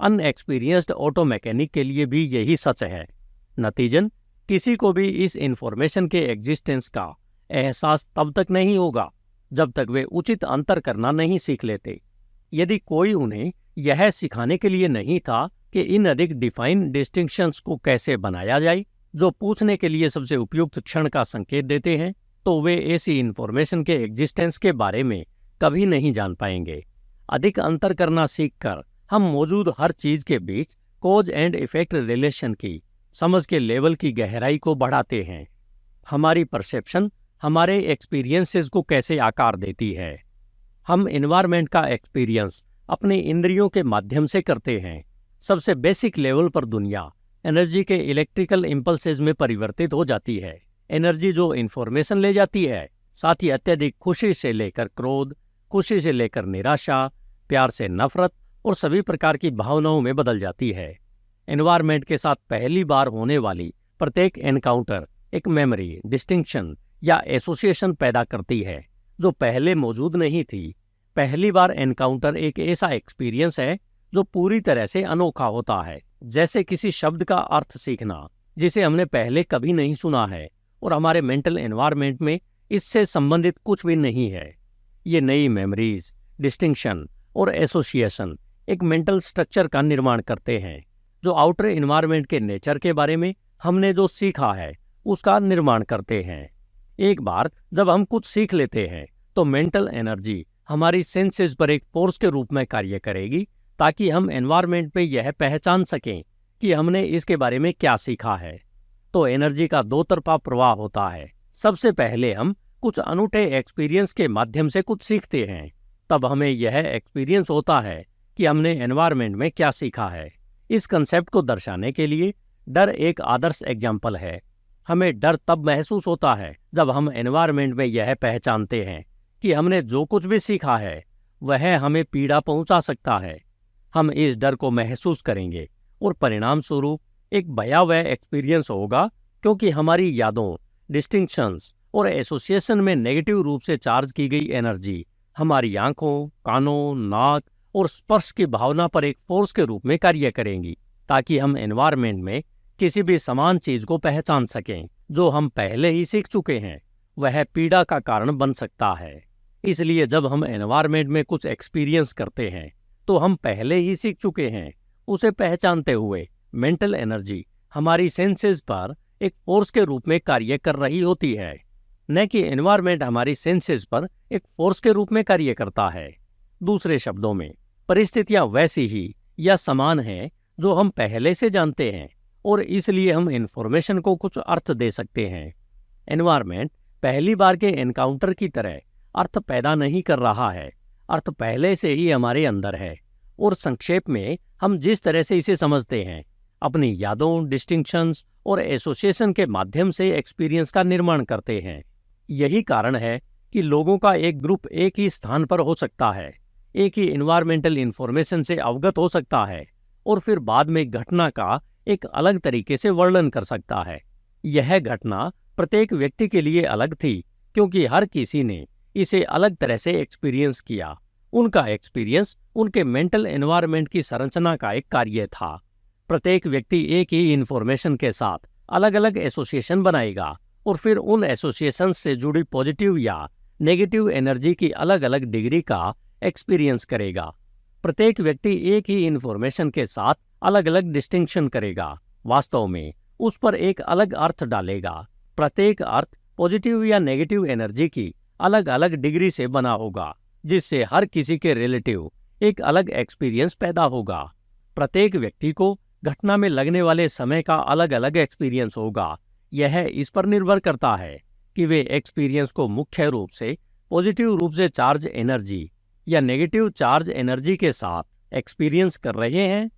अनएक्सपीरियंस्ड ऑटो मैकेनिक के लिए भी यही सच है। नतीजन किसी को भी इस इंफॉर्मेशन के एग्जिस्टेंस का एहसास तब तक नहीं होगा जब तक वे उचित अंतर करना नहीं सीख लेते। यदि कोई उन्हें यह सिखाने के लिए नहीं था कि इन अधिक डिफाइन डिस्टिंक्शंस को कैसे बनाया जाए जो पूछने के लिए सबसे उपयुक्त क्षण का संकेत देते हैं, तो वे ऐसी इंफॉर्मेशन के एग्जिस्टेंस के बारे में कभी नहीं जान पाएंगे। अधिक अंतर करना सीखकर हम मौजूद हर चीज के बीच कॉज एंड इफेक्ट रिलेशन की समझ के लेवल की गहराई को बढ़ाते हैं। हमारी परसेप्शन हमारे एक्सपीरियंसेस को कैसे आकार देती है। हम एनवायरनमेंट का एक्सपीरियंस अपने इंद्रियों के माध्यम से करते हैं। सबसे बेसिक लेवल पर दुनिया एनर्जी के इलेक्ट्रिकल इंपल्सेस में परिवर्तित हो जाती है। एनर्जी जो इंफॉर्मेशन ले जाती है, साथ ही अत्यधिक खुशी से लेकर क्रोध, खुशी से लेकर निराशा, प्यार से नफरत और सभी प्रकार की भावनाओं में बदल जाती है। एनवायरनमेंट के साथ पहली बार होने वाली प्रत्येक एनकाउंटर एक मेमोरी, डिस्टिंक्शन या एसोसिएशन पैदा करती है जो पहले मौजूद नहीं थी। पहली बार एनकाउंटर एक ऐसा एक्सपीरियंस है जो पूरी तरह से अनोखा होता है जैसे किसी शब्द का अर्थ सीखना जिसे हमने पहले कभी नहीं सुना है और हमारे मेंटल एनवायरनमेंट में इससे संबंधित कुछ भी नहीं है। ये नई मेमोरीज, डिस्टिंक्शन और एसोसिएशन एक मेंटल स्ट्रक्चर का निर्माण करते हैं जो आउटर एनवायरनमेंट के नेचर के बारे में हमने जो सीखा है उसका निर्माण करते हैं। एक बार जब हम कुछ सीख लेते हैं तो मेंटल एनर्जी हमारी सेंसेस पर एक फोर्स के रूप में कार्य करेगी ताकि हम एनवायरनमेंट में यह पहचान सकें कि हमने इसके बारे में क्या सीखा है। तो एनर्जी का दो तरफा प्रवाह होता है। सबसे पहले हम कुछ अनूठे एक्सपीरियंस के माध्यम से कुछ सीखते हैं, तब हमें यह एक्सपीरियंस होता है कि हमने एनवायरनमेंट में क्या सीखा है। इस कंसेप्ट को दर्शाने के लिए डर एक आदर्श एग्जाम्पल है। हमें डर तब महसूस होता है जब हम एनवायरनमेंट में यह पहचानते हैं कि हमने जो कुछ भी सीखा है वह हमें पीड़ा पहुंचा सकता है। हम इस डर को महसूस करेंगे और परिणाम स्वरूप एक भयावह एक्सपीरियंस होगा, क्योंकि हमारी यादों, डिस्टिंक्शंस और एसोसिएशन में नेगेटिव रूप से चार्ज की गई एनर्जी हमारी आंखों, कानों, नाक और स्पर्श की भावना पर एक फोर्स के रूप में कार्य करेंगी ताकि हम एनवायरनमेंट में किसी भी समान चीज को पहचान सकें जो हम पहले ही सीख चुके हैं। वह पीड़ा का कारण बन सकता है। इसलिए जब हम एनवायरनमेंट में कुछ एक्सपीरियंस करते हैं तो हम पहले ही सीख चुके हैं। उसे पहचानते हुए मेंटल एनर्जी हमारी सेंसेस पर एक फोर्स के रूप में कार्य कर रही होती है, न कि एनवायरनमेंट हमारी सेंसेस पर एक फोर्स के रूप में कार्य करता है। दूसरे शब्दों में, परिस्थितियां वैसी ही या समान हैं जो हम पहले से जानते हैं और इसलिए हम इन्फॉर्मेशन को कुछ अर्थ दे सकते हैं। एनवायरनमेंट पहली बार के एनकाउंटर की तरह अर्थ पैदा नहीं कर रहा है। अर्थ पहले से ही हमारे अंदर है और संक्षेप में हम जिस तरह से इसे समझते हैं अपनी यादों, डिस्टिंक्शंस और एसोसिएशन के माध्यम से एक्सपीरियंस का निर्माण करते हैं। यही कारण है कि लोगों का एक ग्रुप एक ही स्थान पर हो सकता है, एक ही एनवायरमेंटल इन्फॉर्मेशन से अवगत हो सकता है और फिर बाद में घटना का एक अलग तरीके से वर्णन कर सकता है। यह घटना प्रत्येक व्यक्ति के लिए अलग थी, क्योंकि हर किसी ने इसे अलग तरह से एक्सपीरियंस किया। उनका एक्सपीरियंस उनके मेंटल एनवायरनमेंट की संरचना का एक कार्य था। प्रत्येक व्यक्ति एक ही इन्फॉर्मेशन के साथ अलग अलग एसोसिएशन बनाएगा और फिर उन एसोसिएशन से जुड़ी पॉजिटिव या नेगेटिव एनर्जी की अलग अलग डिग्री का एक्सपीरियंस करेगा। प्रत्येक व्यक्ति एक ही इन्फॉर्मेशन के साथ अलग अलग डिस्टिंक्शन करेगा, वास्तव में उस पर एक अलग अर्थ डालेगा। प्रत्येक अर्थ पॉजिटिव या नेगेटिव एनर्जी की अलग अलग डिग्री से बना होगा, जिससे हर किसी के रिलेटिव एक अलग एक्सपीरियंस पैदा होगा। प्रत्येक व्यक्ति को घटना में लगने वाले समय का अलग अलग एक्सपीरियंस होगा। यह इस पर निर्भर करता है कि वे एक्सपीरियंस को मुख्य रूप से पॉजिटिव रूप से चार्ज एनर्जी या नेगेटिव चार्ज एनर्जी के साथ एक्सपीरियंस कर रहे हैं।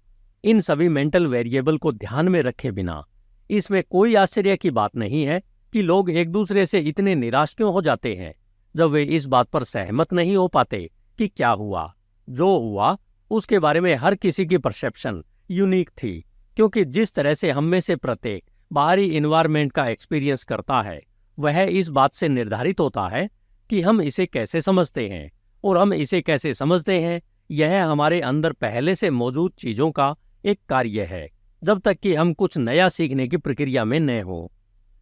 इन सभी मेंटल वेरिएबल को ध्यान में रखे बिना इसमें कोई आश्चर्य की बात नहीं है कि लोग एक दूसरे से इतने निराश क्यों हो जाते हैं जब वे इस बात पर सहमत नहीं हो पाते कि क्या हुआ। जो हुआ उसके बारे में हर किसी की परसेप्शन यूनिक थी, क्योंकि जिस तरह से हम में से प्रत्येक बाहरी एनवायरनमेंट का एक्सपीरियंस करता है वह इस बात से निर्धारित होता है कि हम इसे कैसे समझते हैं, और हम इसे कैसे समझते हैं यह हमारे अंदर पहले से मौजूद चीजों का एक कार्य है, जब तक कि हम कुछ नया सीखने की प्रक्रिया में न हो।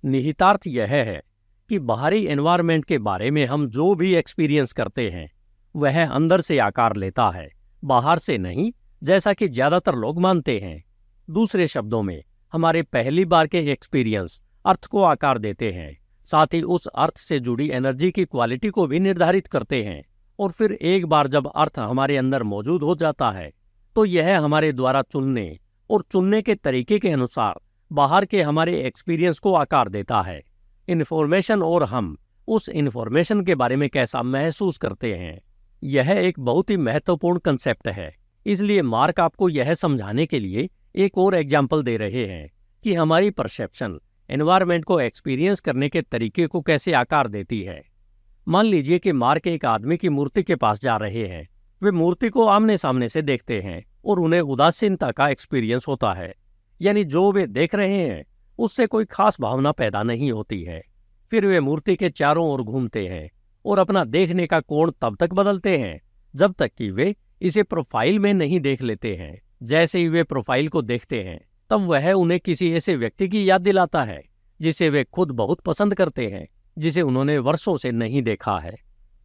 निहितार्थ यह है कि बाहरी एनवायरनमेंट के बारे में हम जो भी एक्सपीरियंस करते हैं वह अंदर से आकार लेता है, बाहर से नहीं, जैसा कि ज्यादातर लोग मानते हैं। दूसरे शब्दों में, हमारे पहली बार के एक्सपीरियंस अर्थ को आकार देते हैं, साथ ही उस अर्थ से जुड़ी एनर्जी की क्वालिटी को भी निर्धारित करते हैं। और फिर एक बार जब अर्थ हमारे अंदर मौजूद हो जाता है तो यह हमारे द्वारा चुनने और चुनने के तरीके के अनुसार बाहर के हमारे एक्सपीरियंस को आकार देता है। इन्फॉर्मेशन और हम उस इन्फॉर्मेशन के बारे में कैसा महसूस करते हैं, यह एक बहुत ही महत्वपूर्ण कंसेप्ट है। इसलिए मार्क आपको यह समझाने के लिए एक और एग्जाम्पल दे रहे हैं कि हमारी परसेप्शन एनवायरनमेंट को एक्सपीरियंस करने के तरीके को कैसे आकार देती है। मान लीजिए कि मार्क एक आदमी की मूर्ति के पास जा रहे हैं। वे मूर्ति को आमने सामने से देखते हैं और उन्हें उदासीनता का एक्सपीरियंस होता है, यानी जो वे देख रहे हैं उससे कोई खास भावना पैदा नहीं होती है। फिर वे मूर्ति के चारों ओर घूमते हैं और अपना देखने का कोण तब तक बदलते हैं जब तक कि वे इसे प्रोफाइल में नहीं देख लेते हैं। जैसे ही वे प्रोफाइल को देखते हैं तब वह उन्हें किसी ऐसे व्यक्ति की याद दिलाता है जिसे वे खुद बहुत पसंद करते हैं, जिसे उन्होंने वर्षों से नहीं देखा है।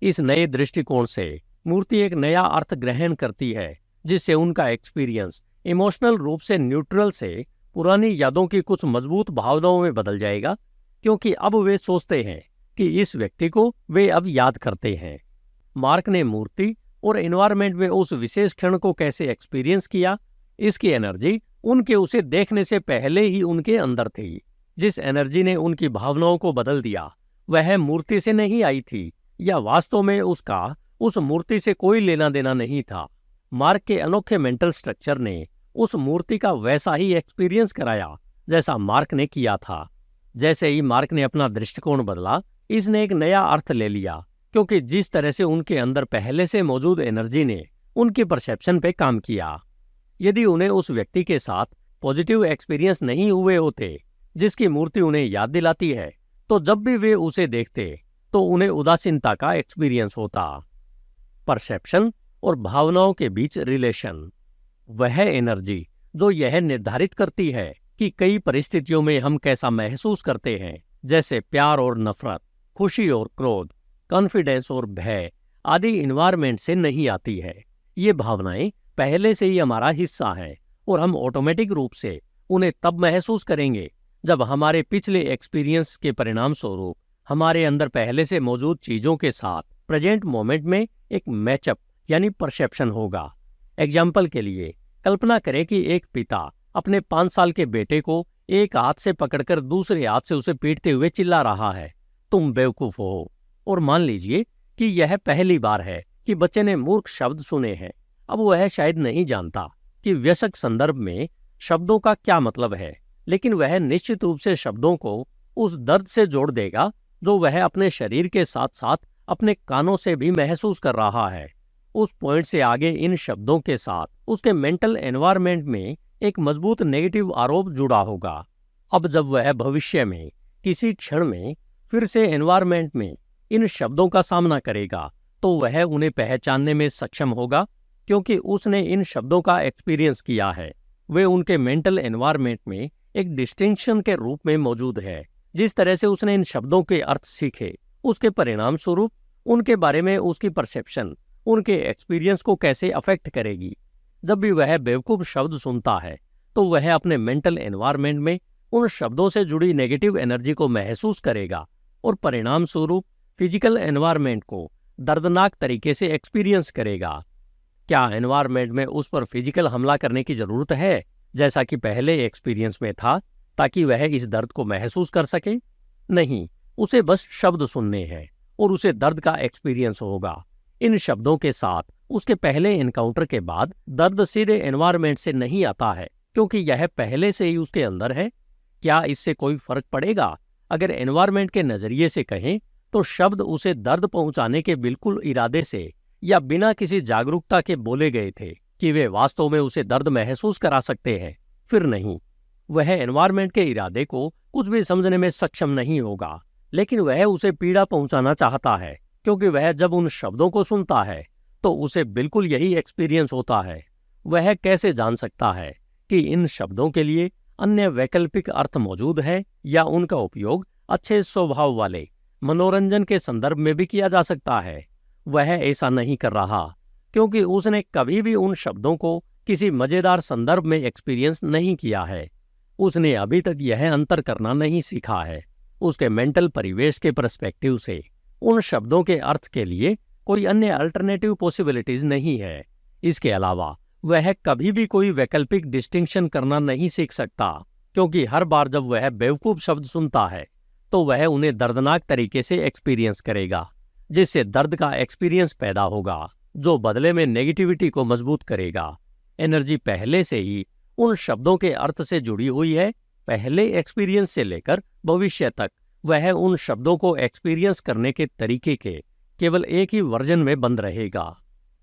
इस नए दृष्टिकोण से मूर्ति एक नया अर्थ ग्रहण करती है, जिससे उनका एक्सपीरियंस इमोशनल रूप से न्यूट्रल से पुरानी यादों की कुछ मजबूत भावनाओं में बदल जाएगा, क्योंकि अब वे सोचते हैं कि इस व्यक्ति को वे अब याद करते हैं। मार्क ने मूर्ति और एनवायरनमेंट में उस विशेष क्षण को कैसे एक्सपीरियंस किया, इसकी एनर्जी उनके उसे देखने से पहले ही उनके अंदर थी। जिस एनर्जी ने उनकी भावनाओं को बदल दिया वह मूर्ति से नहीं आई थी, या वास्तव में उसका उस मूर्ति से कोई लेना देना नहीं था। मार्क के अनोखे मेंटल स्ट्रक्चर ने उस मूर्ति का वैसा ही एक्सपीरियंस कराया जैसा मार्क ने किया था। जैसे ही मार्क ने अपना दृष्टिकोण बदला, इसने एक नया अर्थ ले लिया, क्योंकि जिस तरह से उनके अंदर पहले से मौजूद एनर्जी ने उनकी परसेप्शन पे काम किया। यदि उन्हें उस व्यक्ति के साथ पॉजिटिव एक्सपीरियंस नहीं हुए होते जिसकी मूर्ति उन्हें याद दिलाती है, तो जब भी वे उसे देखते तो उन्हें उदासीनता का एक्सपीरियंस होता। परसेप्शन और भावनाओं के बीच रिलेशन, वह एनर्जी जो यह निर्धारित करती है कि कई परिस्थितियों में हम कैसा महसूस करते हैं, जैसे प्यार और नफरत, खुशी और क्रोध, कॉन्फिडेंस और भय आदि इन्वायरमेंट से नहीं आती है। ये भावनाएं पहले से ही हमारा हिस्सा हैं और हम ऑटोमेटिक रूप से उन्हें तब महसूस करेंगे जब हमारे पिछले एक्सपीरियंस के परिणाम स्वरूप हमारे अंदर पहले से मौजूद चीजों के साथ प्रेजेंट मोमेंट में एक मैचअप यानी परसेप्शन होगा। एग्जाम्पल के लिए कल्पना करें कि एक पिता अपने 5 साल के बेटे को एक हाथ से पकड़कर दूसरे हाथ से उसे पीटते हुए चिल्ला रहा है, तुम बेवकूफ हो। और मान लीजिए कि यह पहली बार है कि बच्चे ने मूर्ख शब्द सुने हैं। अब वह शायद नहीं जानता कि वयस्क संदर्भ में शब्दों का क्या मतलब है, लेकिन वह निश्चित रूप से शब्दों को उस दर्द से जोड़ देगा जो वह अपने शरीर के साथ साथ अपने कानों से भी महसूस कर रहा है। उस पॉइंट से आगे इन शब्दों के साथ उसके मेंटल एनवायरनमेंट में एक मजबूत नेगेटिव आरोप जुड़ा होगा। अब जब वह भविष्य में किसी क्षण में फिर से एनवायरनमेंट में इन शब्दों का सामना करेगा तो वह उन्हें पहचानने में सक्षम होगा, क्योंकि उसने इन शब्दों का एक्सपीरियंस किया है। वे उनके मेंटल एनवायरनमेंट में एक डिस्टिंक्शन के रूप में मौजूद है। जिस तरह से उसने इन शब्दों के अर्थ सीखे, उसके परिणाम स्वरूप उनके बारे में उसकी परसेप्शन उनके एक्सपीरियंस को कैसे अफेक्ट करेगी। जब भी वह बेवकूफ शब्द सुनता है तो वह अपने मेंटल एनवायरनमेंट में उन शब्दों से जुड़ी नेगेटिव एनर्जी को महसूस करेगा और परिणाम स्वरूप फिजिकल एनवायरनमेंट को दर्दनाक तरीके से एक्सपीरियंस करेगा। क्या एनवायरनमेंट में उस पर फिजिकल हमला करने की जरूरत है जैसा कि पहले एक्सपीरियंस में था, ताकि वह इस दर्द को महसूस कर सके? नहीं, उसे बस शब्द सुनने हैं और उसे दर्द का एक्सपीरियंस होगा। इन शब्दों के साथ उसके पहले एनकाउंटर के बाद दर्द सीधे एनवायरनमेंट से नहीं आता है, क्योंकि यह पहले से ही उसके अंदर है। क्या इससे कोई फर्क पड़ेगा? अगर एनवायरनमेंट के नजरिए से कहें तो शब्द उसे दर्द पहुंचाने के बिल्कुल इरादे से या बिना किसी जागरूकता के बोले गए थे कि वे वास्तव में उसे दर्द महसूस करा सकते हैं। फिर नहीं, वह एनवायरनमेंट के इरादे को कुछ भी समझने में सक्षम नहीं होगा, लेकिन वह उसे पीड़ा पहुंचाना चाहता है, क्योंकि वह जब उन शब्दों को सुनता है तो उसे बिल्कुल यही एक्सपीरियंस होता है। वह कैसे जान सकता है कि इन शब्दों के लिए अन्य वैकल्पिक अर्थ मौजूद है या उनका उपयोग अच्छे स्वभाव वाले मनोरंजन के संदर्भ में भी किया जा सकता है? वह ऐसा नहीं कर रहा, क्योंकि उसने कभी भी उन शब्दों को किसी मजेदार संदर्भ में एक्सपीरियंस नहीं किया है। उसने अभी तक यह अंतर करना नहीं सीखा है। उसके मेंटल परिवेश के पर्सपेक्टिव से उन शब्दों के अर्थ के लिए कोई अन्य अल्टरनेटिव पॉसिबिलिटीज नहीं है। इसके अलावा वह कभी भी कोई वैकल्पिक डिस्टिंक्शन करना नहीं सीख सकता, क्योंकि हर बार जब वह बेवकूफ शब्द सुनता है तो वह उन्हें दर्दनाक तरीके से एक्सपीरियंस करेगा, जिससे दर्द का एक्सपीरियंस पैदा होगा, जो बदले में नेगेटिविटी को मजबूत करेगा। एनर्जी पहले से ही उन शब्दों के अर्थ से जुड़ी हुई है। पहले एक्सपीरियंस से लेकर भविष्य तक वह उन शब्दों को एक्सपीरियंस करने के तरीके के केवल एक ही वर्जन में बंद रहेगा।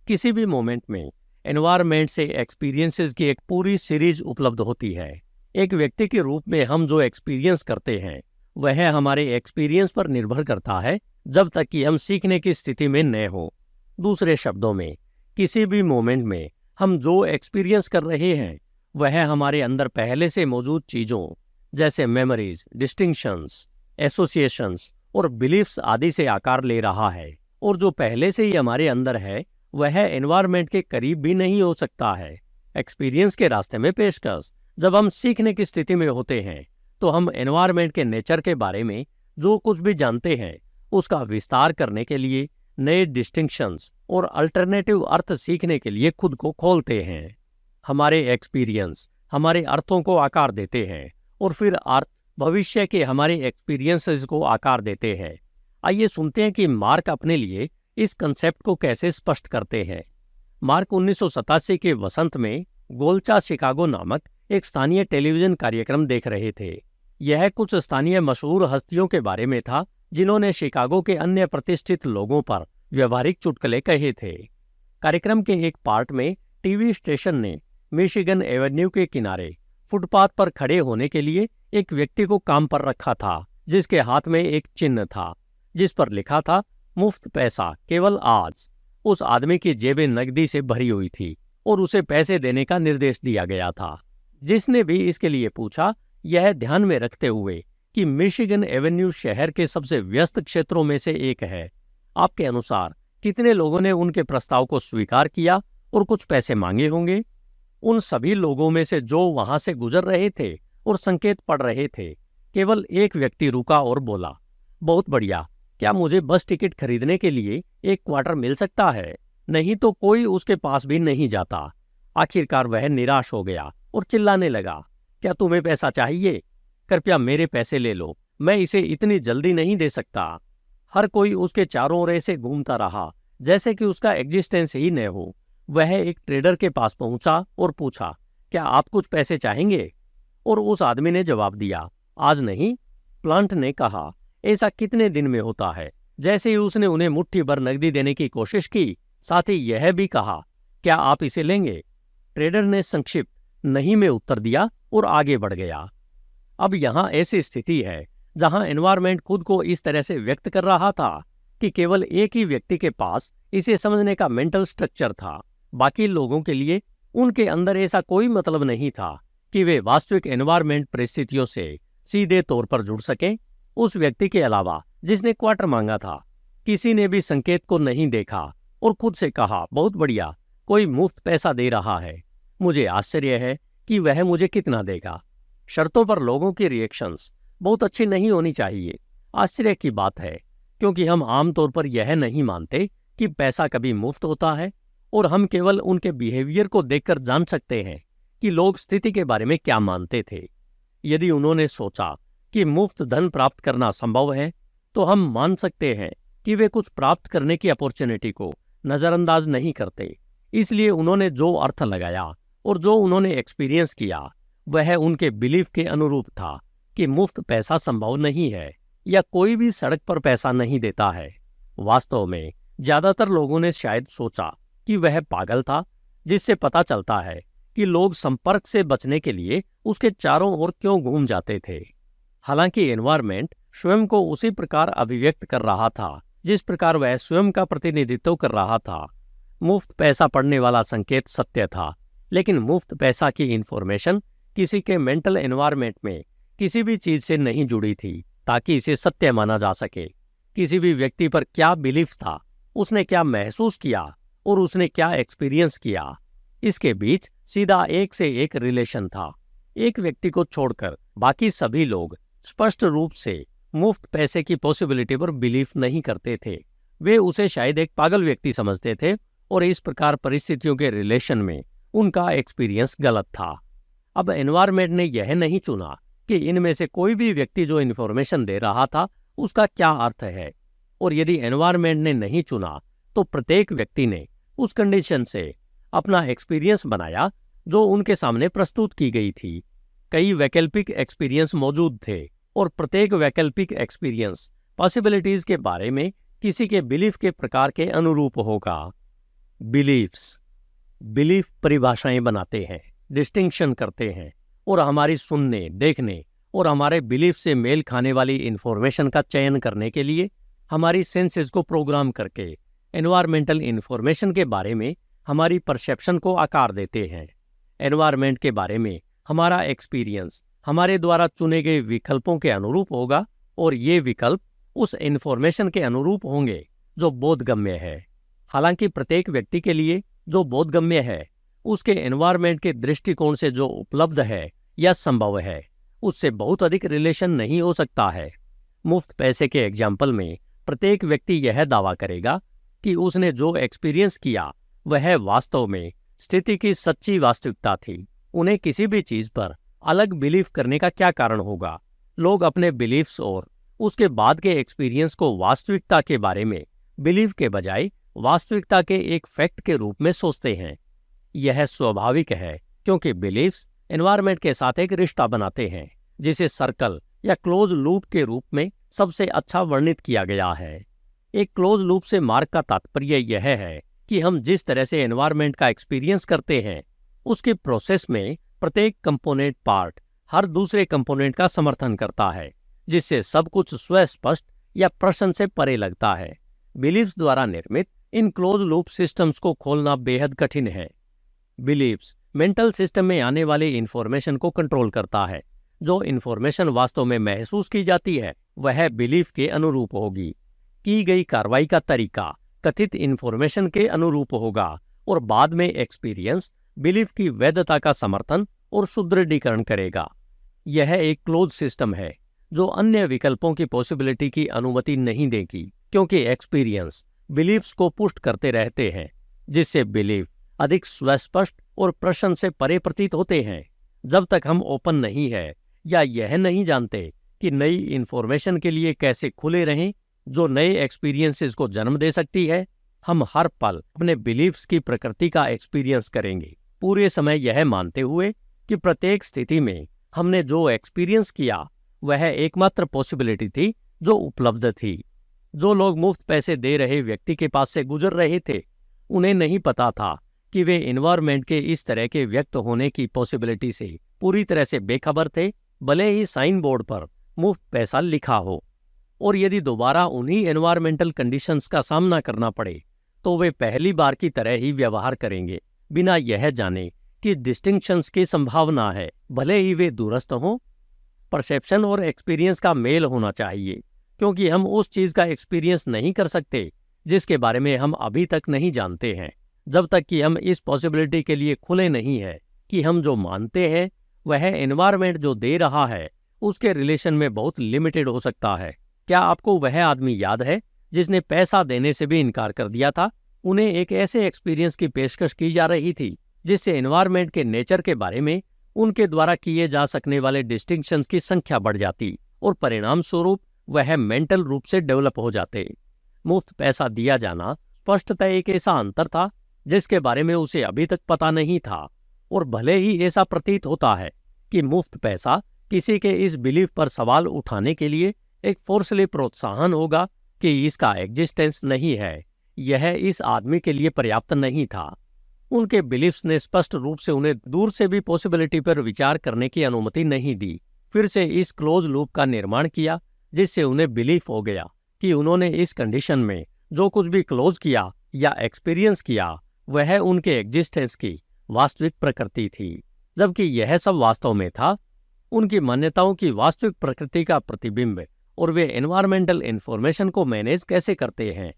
किसी भी मोमेंट में एनवायरनमेंट से एक्सपीरियंसेस की एक पूरी सीरीज उपलब्ध होती है। एक व्यक्ति के रूप में हम जो एक्सपीरियंस करते हैं वह हमारे एक्सपीरियंस पर निर्भर करता है, जब तक कि हम सीखने की स्थिति में न हो। दूसरे शब्दों में, किसी भी मोमेंट में हम जो एक्सपीरियंस कर रहे हैं वह हमारे अंदर पहले से मौजूद चीज़ों जैसे मेमोरीज, डिस्टिंक्शंस, एसोसिएशंस और बिलीफ्स आदि से आकार ले रहा है, और जो पहले से ही हमारे अंदर है वह एनवायरनमेंट के करीब भी नहीं हो सकता है। एक्सपीरियंस के रास्ते में पेशकश जब हम सीखने की स्थिति में होते हैं तो हम एनवायरनमेंट के नेचर के बारे में जो कुछ भी जानते हैं उसका विस्तार करने के लिए, नए डिस्टिंक्शंस और अल्टरनेटिव अर्थ सीखने के लिए खुद को खोलते हैं। हमारे एक्सपीरियंस हमारे अर्थों को आकार देते हैं और फिर अर्थ भविष्य के हमारे एक्सपीरियंसेस को आकार देते हैं। आइए सुनते हैं कि मार्क अपने लिए इस कंसेप्ट को कैसे स्पष्ट करते हैं। मार्क 1987 के वसंत में गोल्चा शिकागो नामक एक स्थानीय टेलीविजन कार्यक्रम देख रहे थे। यह कुछ स्थानीय मशहूर हस्तियों के बारे में था जिन्होंने शिकागो के अन्य प्रतिष्ठित लोगों पर व्यवहारिक चुटकुले कहे थे। कार्यक्रम के एक पार्ट में टीवी स्टेशन ने मिशिगन एवेन्यू के किनारे फुटपाथ पर खड़े होने के लिए एक व्यक्ति को काम पर रखा था, जिसके हाथ में एक चिन्ह था जिस पर लिखा था मुफ्त पैसा केवल आज। उस आदमी की जेबें नकदी से भरी हुई थी और उसे पैसे देने का निर्देश दिया गया था। जिसने भी इसके लिए पूछा, यह ध्यान में रखते हुए कि मिशिगन एवेन्यू शहर के सबसे व्यस्त क्षेत्रों में से एक है, आपके अनुसार कितने लोगों ने उनके प्रस्ताव को स्वीकार किया और कुछ पैसे मांगे होंगे? उन सभी लोगों में से जो वहां से गुजर रहे थे और संकेत पढ़ रहे थे, केवल एक व्यक्ति रुका और बोला, बहुत बढ़िया, क्या मुझे बस टिकट खरीदने के लिए एक क्वार्टर मिल सकता है? नहीं तो कोई उसके पास भी नहीं जाता। आखिरकार वह निराश हो गया और चिल्लाने लगा, क्या तुम्हें पैसा चाहिए? कृपया मेरे पैसे ले लो, मैं इसे इतनी जल्दी नहीं दे सकता। हर कोई उसके चारों ओर ऐसे घूमता रहा जैसे कि उसका एग्जिस्टेंस ही न हो। वह एक ट्रेडर के पास पहुंचा और पूछा, क्या आप कुछ पैसे चाहेंगे? और उस आदमी ने जवाब दिया, आज नहीं। प्लांट ने कहा, ऐसा कितने दिन में होता है? जैसे ही उसने उन्हें मुट्ठी भर नकदी देने की कोशिश की, साथ ही यह भी कहा, क्या आप इसे लेंगे? ट्रेडर ने संक्षिप्त नहीं में उत्तर दिया और आगे बढ़ गया। अब यहाँ ऐसी स्थिति है जहाँ एनवायरनमेंट खुद को इस तरह से व्यक्त कर रहा था कि केवल एक ही व्यक्ति के पास इसे समझने का मेंटल स्ट्रक्चर था। बाकी लोगों के लिए उनके अंदर ऐसा कोई मतलब नहीं था कि वे वास्तविक एनवायरनमेंट परिस्थितियों से सीधे तौर पर जुड़ सकें। उस व्यक्ति के अलावा जिसने क्वार्टर मांगा था, किसी ने भी संकेत को नहीं देखा और खुद से कहा, बहुत बढ़िया, कोई मुफ्त पैसा दे रहा है। मुझे आश्चर्य है कि वह मुझे कितना देगा। शर्तों पर लोगों की रिएक्शंस बहुत अच्छी नहीं होनी चाहिए। आश्चर्य की बात है क्योंकि हम आमतौर पर यह नहीं मानते कि पैसा कभी मुफ्त होता है, और हम केवल उनके बिहेवियर को देखकर जान सकते हैं कि लोग स्थिति के बारे में क्या मानते थे। यदि उन्होंने सोचा कि मुफ्त धन प्राप्त करना संभव है, तो हम मान सकते हैं कि वे कुछ प्राप्त करने की अपॉर्चुनिटी को नज़रअंदाज नहीं करते। इसलिए उन्होंने जो अर्थ लगाया और जो उन्होंने एक्सपीरियंस किया वह उनके बिलीफ के अनुरूप था कि मुफ्त पैसा संभव नहीं है या कोई भी सड़क पर पैसा नहीं देता है। वास्तव में ज्यादातर लोगों ने शायद सोचा कि वह पागल था, जिससे पता चलता है कि लोग संपर्क से बचने के लिए उसके चारों ओर क्यों घूम जाते थे। हालांकि एनवायरनमेंट स्वयं को उसी प्रकार अभिव्यक्त कर रहा था जिस प्रकार वह स्वयं का प्रतिनिधित्व कर रहा था। मुफ्त पैसा पड़ने वाला संकेत सत्य था, लेकिन मुफ्त पैसा की इंफॉर्मेशन किसी के मेंटल एनवायरनमेंट में किसी भी चीज से नहीं जुड़ी थी ताकि इसे सत्य माना जा सके। किसी भी व्यक्ति पर क्या बिलीफ था, उसने क्या महसूस किया और उसने क्या एक्सपीरियंस किया, इसके बीच सीधा एक से एक रिलेशन था। एक व्यक्ति को छोड़कर बाकी सभी लोग स्पष्ट रूप से मुफ्त पैसे की पॉसिबिलिटी पर बिलीफ नहीं करते थे। वे उसे शायद एक पागल व्यक्ति समझते थे और इस प्रकार परिस्थितियों के रिलेशन में उनका एक्सपीरियंस गलत था। अब एनवायरनमेंट ने यह नहीं चुना कि इनमें से कोई भी व्यक्ति जो इन्फॉर्मेशन दे रहा था उसका क्या अर्थ है, और यदि एनवायरनमेंट ने नहीं चुना तो प्रत्येक व्यक्ति ने उस कंडीशन से अपना एक्सपीरियंस बनाया जो उनके सामने प्रस्तुत की गई थी। कई वैकल्पिक एक्सपीरियंस मौजूद थे और प्रत्येक वैकल्पिक एक्सपीरियंस पॉसिबिलिटीज के बारे में किसी के बिलीफ के प्रकार के अनुरूप होगा। बिलीफ परिभाषाएं बनाते हैं, डिस्टिंक्शन करते हैं और हमारी सुनने, देखने और हमारे बिलीफ से मेल खाने वाली इंफॉर्मेशन का चयन करने के लिए हमारी सेंसेस को प्रोग्राम करके एनवायरमेंटल इंफॉर्मेशन के बारे में हमारी परसेप्शन को आकार देते हैं। एनवायरनमेंट के बारे में हमारा एक्सपीरियंस हमारे द्वारा चुने गए विकल्पों के अनुरूप होगा और ये विकल्प उस इन्फॉर्मेशन के अनुरूप होंगे जो बोधगम्य है। हालांकि प्रत्येक व्यक्ति के लिए जो बोधगम्य है उसके एनवायरनमेंट के दृष्टिकोण से जो उपलब्ध है या संभव है उससे बहुत अधिक रिलेशन नहीं हो सकता है। मुफ्त पैसे के एग्जाम्पल में प्रत्येक व्यक्ति यह दावा करेगा कि उसने जो एक्सपीरियंस किया वह वास्तव में स्थिति की सच्ची वास्तविकता थी। उन्हें किसी भी चीज पर अलग बिलीव करने का क्या कारण होगा? लोग अपने बिलीफ्स और उसके बाद के एक्सपीरियंस को वास्तविकता के बारे में बिलीव के बजाय वास्तविकता के एक फैक्ट के रूप में सोचते हैं। यह स्वाभाविक है क्योंकि बिलीफ्स एनवायरनमेंट के साथ एक रिश्ता बनाते हैं जिसे सर्कल या क्लोज लूप के रूप में सबसे अच्छा वर्णित किया गया है। एक क्लोज लूप से मार्क का तात्पर्य यह है कि हम जिस तरह से एनवायरनमेंट का एक्सपीरियंस करते हैं उसके प्रोसेस में प्रत्येक कंपोनेंट पार्ट हर दूसरे कंपोनेंट का समर्थन करता है, जिससे सब कुछ स्वस्पष्ट या प्रश्न से परे लगता है। बिलीव्स द्वारा निर्मित इन क्लोज लूप सिस्टम्स को खोलना बेहद कठिन है। बिलीव्स मेंटल सिस्टम में आने वाली इंफॉर्मेशन को कंट्रोल करता है। जो इंफॉर्मेशन वास्तव में महसूस की जाती है वह बिलीफ के अनुरूप होगी। की गई कार्रवाई का तरीका कथित इंफॉर्मेशन के अनुरूप होगा और बाद में एक्सपीरियंस बिलीफ की वैधता का समर्थन और सुदृढ़ीकरण करेगा। यह एक क्लोज सिस्टम है जो अन्य विकल्पों की पॉसिबिलिटी की अनुमति नहीं देगी, क्योंकि एक्सपीरियंस बिलीफ्स को पुष्ट करते रहते हैं, जिससे बिलीफ अधिक स्वस्पष्ट और प्रश्न से परे प्रतीत होते हैं। जब तक हम ओपन नहीं है या यह नहीं जानते कि नई इंफॉर्मेशन के लिए कैसे खुले रहें जो नए एक्सपीरियंसेस को जन्म दे सकती है, हम हर पल अपने बिलीफ्स की प्रकृति का एक्सपीरियंस करेंगे, पूरे समय यह मानते हुए कि प्रत्येक स्थिति में हमने जो एक्सपीरियंस किया वह एकमात्र पॉसिबिलिटी थी जो उपलब्ध थी। जो लोग मुफ्त पैसे दे रहे व्यक्ति के पास से गुजर रहे थे, उन्हें नहीं पता था कि वे एनवायरनमेंट के इस तरह के व्यक्त होने की पॉसिबिलिटी से पूरी तरह से बेखबर थे, भले ही साइन बोर्ड पर मुफ्त पैसा लिखा हो। और यदि दोबारा उन्हीं एनवायरमेंटल कंडीशंस का सामना करना पड़े तो वे पहली बार की तरह ही व्यवहार करेंगे, बिना यह जाने कि डिस्टिंक्शंस की संभावना है, भले ही वे दूरस्थ हों। परसेप्शन और एक्सपीरियंस का मेल होना चाहिए, क्योंकि हम उस चीज का एक्सपीरियंस नहीं कर सकते जिसके बारे में हम अभी तक नहीं जानते हैं, जब तक कि हम इस पॉसिबिलिटी के लिए खुले नहीं है कि हम जो मानते हैं वह एनवायरनमेंट जो दे रहा है उसके रिलेशन में बहुत लिमिटेड हो सकता है। क्या आपको वह आदमी याद है जिसने पैसा देने से भी इनकार कर दिया था? उन्हें एक ऐसे एक्सपीरियंस की पेशकश की जा रही थी जिससे एनवायरनमेंट के नेचर के बारे में उनके द्वारा किए जा सकने वाले डिस्टिंक्शंस की संख्या बढ़ जाती और परिणाम स्वरूप वह मेंटल रूप से डेवलप हो जाते। मुफ्त पैसा दिया जाना स्पष्टतः एक ऐसा अंतर था जिसके बारे में उसे अभी तक पता नहीं था, और भले ही ऐसा प्रतीत होता है कि मुफ्त पैसा किसी के इस बिलीफ पर सवाल उठाने के लिए एक फोर्सली प्रोत्साहन होगा कि इसका एग्जिस्टेंस नहीं है, यह इस आदमी के लिए पर्याप्त नहीं था। उनके बिलीफ्स ने स्पष्ट रूप से उन्हें दूर से भी पॉसिबिलिटी पर विचार करने की अनुमति नहीं दी। फिर से इस क्लोज लूप का निर्माण किया जिससे उन्हें बिलीफ हो गया कि उन्होंने इस कंडीशन में जो कुछ भी क्लोज किया या एक्सपीरियंस किया वह उनके एग्जिस्टेंस की वास्तविक प्रकृति थी, जबकि यह सब वास्तव में था उनकी मान्यताओं की वास्तविक प्रकृति का प्रतिबिंब। और वे एनवायरमेंटल इंफॉर्मेशन को मैनेज कैसे करते हैं?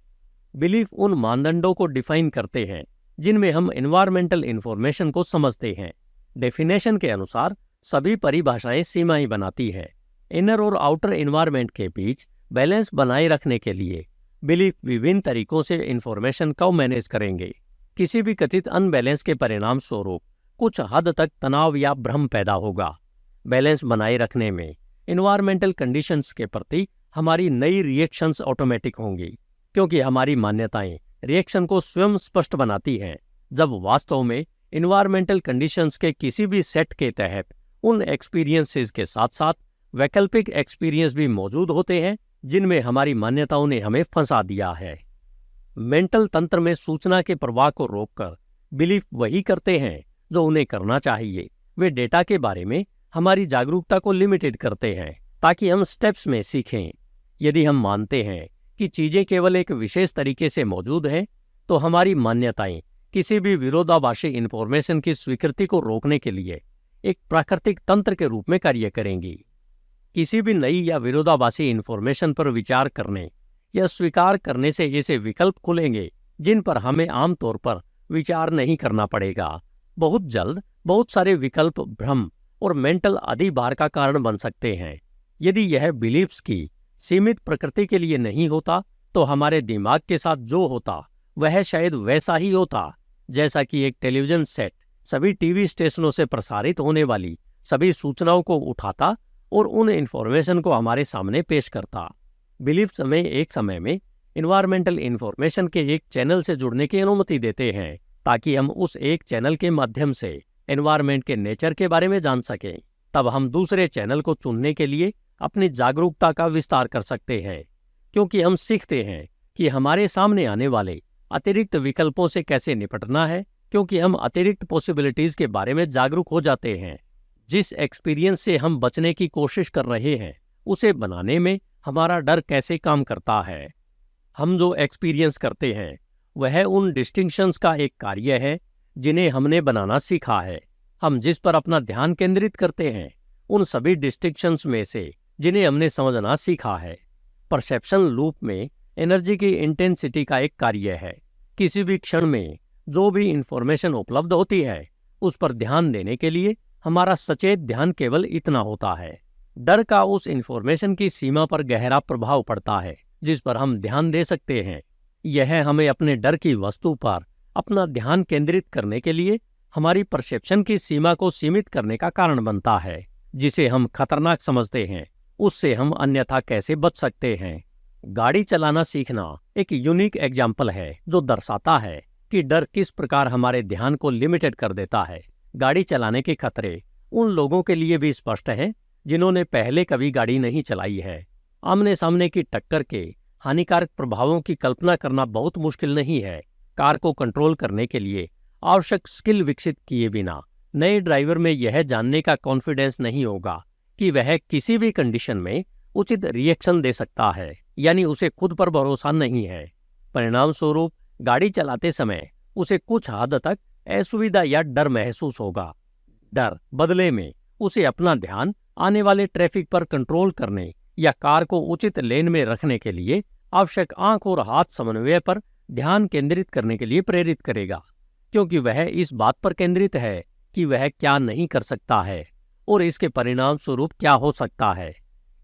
बिलीफ उन मानदंडों को डिफाइन करते हैं जिनमें हम एनवायरमेंटल इंफॉर्मेशन को समझते हैं। डेफिनेशन के अनुसार सभी परिभाषाएं सीमाएं बनाती है। इनर और आउटर एनवायरमेंट के बीच बैलेंस बनाए रखने के लिए बिलीफ विभिन्न तरीकों से इंफॉर्मेशन को मैनेज करेंगे। किसी भी कथित अनबैलेंस के परिणाम स्वरूप कुछ हद तक तनाव या भ्रम पैदा होगा। बैलेंस बनाए रखने में एनवायरमेंटल कंडीशंस के प्रति हमारी नई रिएक्शंस ऑटोमेटिक होंगी, क्योंकि हमारी मान्यताएं रिएक्शन को स्वयं स्पष्ट बनाती हैं, जब वास्तव में एनवायरमेंटल कंडीशंस के किसी भी सेट के तहत उन एक्सपीरियंसेस के साथ साथ वैकल्पिक एक्सपीरियंस भी मौजूद होते हैं जिनमें हमारी मान्यताओं ने हमें फंसा दिया है। मेंटल तंत्र में सूचना के प्रवाह को रोककर बिलीफ वही करते हैं जो उन्हें करना चाहिए। वे डेटा के बारे में हमारी जागरूकता को लिमिटेड करते हैं ताकि हम स्टेप्स में सीखें। यदि हम मानते हैं कि चीजें केवल एक विशेष तरीके से मौजूद हैं, तो हमारी मान्यताएं किसी भी विरोधाभासी इंफॉर्मेशन की स्वीकृति को रोकने के लिए एक प्राकृतिक तंत्र के रूप में कार्य करेंगी। किसी भी नई या विरोधाभासी इंफॉर्मेशन पर विचार करने या स्वीकार करने से ऐसे विकल्प खुलेंगे जिन पर हमें आमतौर पर विचार नहीं करना पड़ेगा। बहुत जल्द बहुत सारे विकल्प भ्रम और मेंटल अधिभार का कारण बन सकते हैं। यदि यह बिलीफ्स की सीमित प्रकृति के लिए नहीं होता तो हमारे दिमाग के साथ जो होता वह शायद वैसा ही होता जैसा कि एक टेलीविजन सेट सभी टीवी स्टेशनों से प्रसारित होने वाली सभी सूचनाओं को उठाता और उन इंफॉर्मेशन को हमारे सामने पेश करता। बिलीफ्स हमें एक समय में इन्वायरमेंटल इंफॉर्मेशन के एक चैनल से जुड़ने की अनुमति देते हैं ताकि हम उस एक चैनल के माध्यम से एनवायरमेंट के नेचर के बारे में जान सकें। तब हम दूसरे चैनल को चुनने के लिए अपनी जागरूकता का विस्तार कर सकते हैं, क्योंकि हम सीखते हैं कि हमारे सामने आने वाले अतिरिक्त विकल्पों से कैसे निपटना है, क्योंकि हम अतिरिक्त पॉसिबिलिटीज के बारे में जागरूक हो जाते हैं। जिस एक्सपीरियंस से हम बचने की कोशिश कर रहे हैं उसे बनाने में हमारा डर कैसे काम करता है। हम जो एक्सपीरियंस करते हैं वह उन डिस्टिंक्शंस का एक कार्य है जिन्हें हमने बनाना सीखा है। हम जिस पर अपना ध्यान केंद्रित करते हैं उन सभी डिस्टिंक्शंस में से जिन्हें हमने समझना सीखा है। परसेप्शन लूप में एनर्जी की इंटेंसिटी का एक कार्य है। किसी भी क्षण में जो भी इंफॉर्मेशन उपलब्ध होती है उस पर ध्यान देने के लिए हमारा सचेत ध्यान केवल इतना होता है। डर का उस इंफॉर्मेशन की सीमा पर गहरा प्रभाव पड़ता है जिस पर हम ध्यान दे सकते हैं। यह हमें अपने डर की वस्तु पर अपना ध्यान केंद्रित करने के लिए हमारी परसेप्शन की सीमा को सीमित करने का कारण बनता है। जिसे हम खतरनाक समझते हैं उससे हम अन्यथा कैसे बच सकते हैं। गाड़ी चलाना सीखना एक यूनिक एग्जाम्पल है जो दर्शाता है कि डर किस प्रकार हमारे ध्यान को लिमिटेड कर देता है। गाड़ी चलाने के खतरे उन लोगों के लिए भी स्पष्ट हैं जिन्होंने पहले कभी गाड़ी नहीं चलाई है। आमने सामने की टक्कर के हानिकारक प्रभावों की कल्पना करना बहुत मुश्किल नहीं है। कार को कंट्रोल करने के लिए आवश्यक स्किल विकसित किए बिना नए ड्राइवर में यह जानने का कॉन्फिडेंस नहीं होगा कि वह किसी भी कंडीशन में उचित रिएक्शन दे सकता है, यानी उसे खुद पर भरोसा नहीं है। परिणाम स्वरूप गाड़ी चलाते समय उसे कुछ हद तक असुविधा या डर महसूस होगा। डर बदले में उसे अपना ध्यान आने वाले ट्रैफिक पर कंट्रोल करने या कार को उचित लेन में रखने के लिए आवश्यक आंख और हाथ समन्वय पर ध्यान केंद्रित करने के लिए प्रेरित करेगा, क्योंकि वह इस बात पर केंद्रित है कि वह क्या नहीं कर सकता है और इसके परिणाम स्वरूप क्या हो सकता है।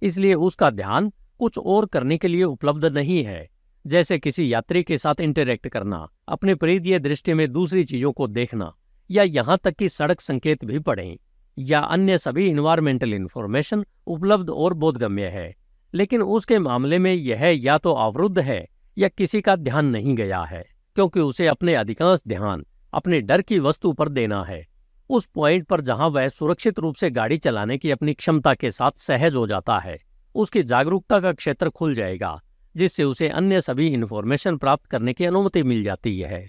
इसलिए उसका ध्यान कुछ और करने के लिए उपलब्ध नहीं है, जैसे किसी यात्री के साथ इंटरेक्ट करना, अपने परिधीय दृष्टि में दूसरी चीजों को देखना, या यहाँ तक कि सड़क संकेत भी पढ़ें या अन्य सभी इन्वायरमेंटल इंफॉर्मेशन उपलब्ध और बोधगम्य है। लेकिन उसके मामले में यह या तो अवरुद्ध है या किसी का ध्यान नहीं गया है, क्योंकि उसे अपने अधिकांश ध्यान अपने डर की वस्तु पर देना है, उस पॉइंट पर जहां वह सुरक्षित रूप से गाड़ी चलाने की अपनी क्षमता के साथ सहज हो जाता है। उसकी जागरूकता का क्षेत्र खुल जाएगा जिससे उसे अन्य सभी इन्फॉर्मेशन प्राप्त करने की अनुमति मिल जाती है।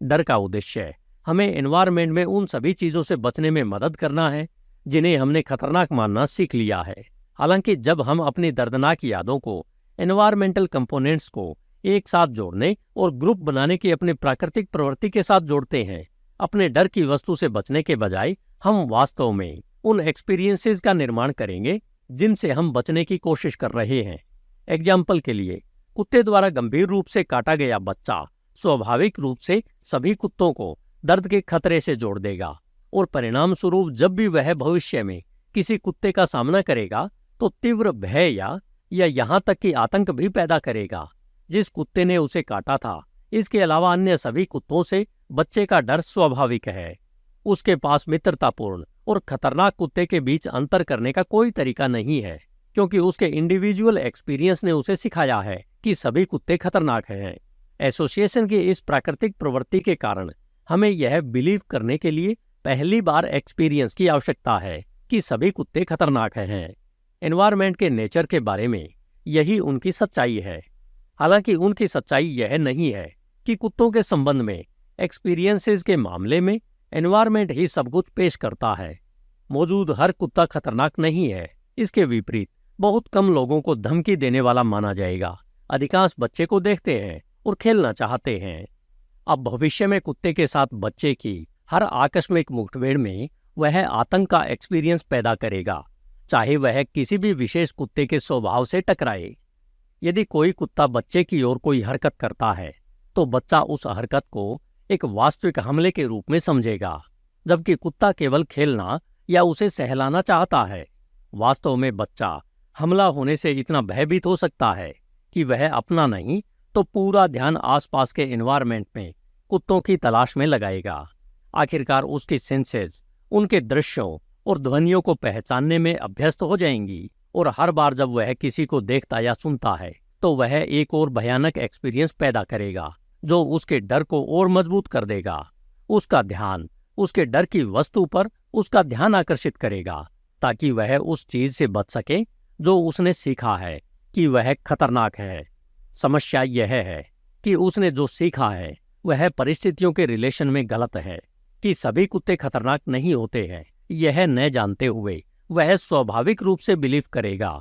डर का उद्देश्य हमें एनवायरनमेंट में उन सभी चीजों से बचने में मदद करना है जिन्हें हमने खतरनाक मानना सीख लिया है। हालांकि जब हम अपनी दर्दनाक यादों को, एनवायरमेंटल कंपोनेंट्स को एक साथ जोड़ने और ग्रुप बनाने की अपनी प्राकृतिक प्रवृत्ति के साथ जोड़ते हैं, अपने डर की वस्तु से बचने के बजाय हम वास्तव में उन एक्सपीरियंसेस का निर्माण करेंगे जिनसे हम बचने की कोशिश कर रहे हैं। एग्जाम्पल के लिए, कुत्ते द्वारा गंभीर रूप से काटा गया बच्चा स्वाभाविक रूप से सभी कुत्तों को दर्द के खतरे से जोड़ देगा और परिणाम स्वरूप जब भी वह भविष्य में किसी कुत्ते का सामना करेगा तो तीव्र भय या यहाँ तक कि आतंक भी पैदा करेगा। जिस कुत्ते ने उसे काटा था, इसके अलावा अन्य सभी कुत्तों से बच्चे का डर स्वाभाविक है। उसके पास मित्रतापूर्ण और खतरनाक कुत्ते के बीच अंतर करने का कोई तरीका नहीं है, क्योंकि उसके इंडिविजुअल एक्सपीरियंस ने उसे सिखाया है कि सभी कुत्ते खतरनाक हैं। एसोसिएशन की इस प्राकृतिक प्रवृत्ति के कारण हमें यह बिलीव करने के लिए पहली बार एक्सपीरियंस की आवश्यकता है कि सभी कुत्ते खतरनाक हैं। एनवायरमेंट के नेचर के बारे में यही उनकी सच्चाई है। हालांकि उनकी सच्चाई यह नहीं है कि कुत्तों के संबंध में एक्सपीरियंसेस के मामले में एनवायरमेंट ही सब कुछ पेश करता है। मौजूद हर कुत्ता खतरनाक नहीं है। इसके विपरीत बहुत कम लोगों को धमकी देने वाला माना जाएगा। अधिकांश बच्चे को देखते हैं और खेलना चाहते हैं। अब भविष्य में कुत्ते के साथ बच्चे की हर आकस्मिक मुठभेड़ में वह आतंक का एक्सपीरियंस पैदा करेगा, चाहे वह किसी भी विशेष कुत्ते के स्वभाव से टकराए। यदि कोई कुत्ता बच्चे की ओर कोई हरकत करता है तो बच्चा उस हरकत को एक वास्तविक हमले के रूप में समझेगा, जबकि कुत्ता केवल खेलना या उसे सहलाना चाहता है। वास्तव में बच्चा हमला होने से इतना भयभीत हो सकता है कि वह अपना नहीं तो पूरा ध्यान आसपास के एनवायरनमेंट में कुत्तों की तलाश में लगाएगा। आखिरकार उसकी सेंसेस उनके दृश्यों और ध्वनियों को पहचानने में अभ्यस्त हो जाएंगी, और हर बार जब वह किसी को देखता या सुनता है तो वह एक और भयानक एक्सपीरियंस पैदा करेगा जो उसके डर को और मजबूत कर देगा। उसका ध्यान उसके डर की वस्तु पर उसका ध्यान आकर्षित करेगा ताकि वह उस चीज से बच सके जो उसने सीखा है कि वह खतरनाक है। समस्या यह है कि उसने जो सीखा है वह परिस्थितियों के रिलेशन में गलत है कि सभी कुत्ते खतरनाक नहीं होते हैं। यह न जानते हुए वह स्वाभाविक रूप से बिलीव करेगा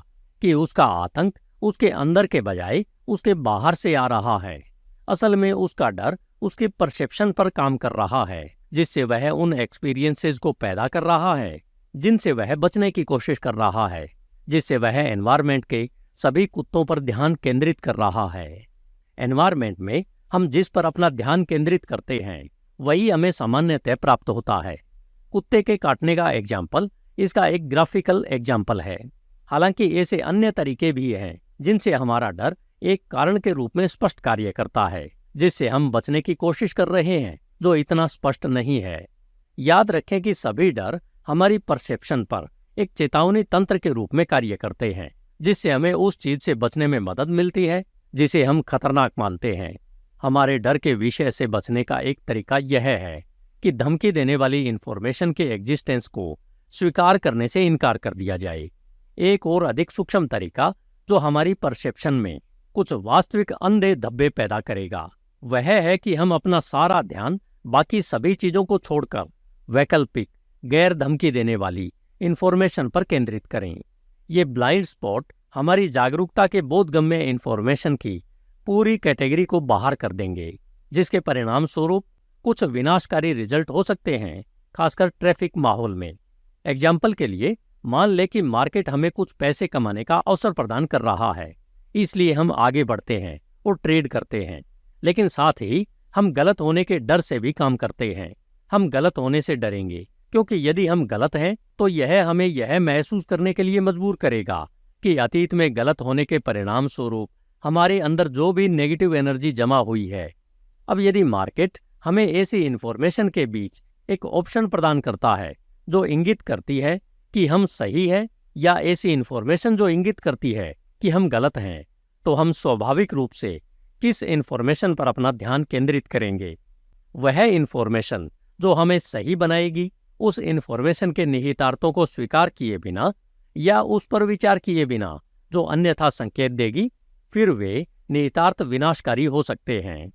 कि उसका आतंक उसके अंदर के बजाय उसके बाहर से आ रहा है। असल में उसका डर उसके परसेप्शन पर काम कर रहा है, जिससे वह उन एक्सपीरियंसेस को पैदा कर रहा है जिनसे वह बचने की कोशिश कर रहा है, जिससे वह एनवायरनमेंट के सभी कुत्तों पर ध्यान केंद्रित कर रहा है। एनवायरनमेंट में हम जिस पर अपना ध्यान केंद्रित करते हैं वही हमें सामान्यतः प्राप्त होता है। कुत्ते के काटने का एग्जाम्पल इसका एक ग्राफिकल एग्जाम्पल है। हालांकि ऐसे अन्य तरीके भी हैं जिनसे हमारा डर एक कारण के रूप में स्पष्ट कार्य करता है, जिससे हम बचने की कोशिश कर रहे हैं जो इतना स्पष्ट नहीं है। याद रखें कि सभी डर हमारी परसेप्शन पर एक चेतावनी तंत्र के रूप में कार्य करते हैं, जिससे हमें उस चीज से बचने में मदद मिलती है जिसे हम खतरनाक मानते हैं। हमारे डर के विषय से बचने का एक तरीका यह है कि धमकी देने वाली इंफॉर्मेशन के एग्जिस्टेंस को स्वीकार करने से इनकार कर दिया जाए। एक और अधिक सूक्ष्म तरीका जो हमारी परसेप्शन में कुछ वास्तविक अंधे धब्बे पैदा करेगा वह है कि हम अपना सारा ध्यान बाकी सभी चीजों को छोड़कर वैकल्पिक गैर धमकी देने वाली इंफॉर्मेशन पर केंद्रित करें। ये ब्लाइंड स्पॉट हमारी जागरूकता के बोधगम्य इंफॉर्मेशन की पूरी कैटेगरी को बाहर कर देंगे, जिसके परिणाम स्वरूप कुछ विनाशकारी रिजल्ट हो सकते हैं, खासकर ट्रैफिक माहौल में। एग्जाम्पल के लिए मान लें कि मार्केट हमें कुछ पैसे कमाने का अवसर प्रदान कर रहा है, इसलिए हम आगे बढ़ते हैं और ट्रेड करते हैं, लेकिन साथ ही हम गलत होने के डर से भी काम करते हैं। हम गलत होने से डरेंगे क्योंकि यदि हम गलत हैं तो यह हमें यह महसूस करने के लिए मजबूर करेगा कि अतीत में गलत होने के परिणाम स्वरूप हमारे अंदर जो भी नेगेटिव एनर्जी जमा हुई है। अब यदि मार्केट हमें ऐसी इंफॉर्मेशन के बीच एक ऑप्शन प्रदान करता है जो इंगित करती है कि हम सही है या ऐसी इंफॉर्मेशन जो इंगित करती है कि हम गलत हैं, तो हम स्वाभाविक रूप से किस इंफॉर्मेशन पर अपना ध्यान केंद्रित करेंगे? वह इंफॉर्मेशन जो हमें सही बनाएगी, उस इंफॉर्मेशन के निहितार्थों को स्वीकार किए बिना या उस पर विचार किए बिना जो अन्यथा संकेत देगी, फिर वे निहितार्थ विनाशकारी हो सकते हैं।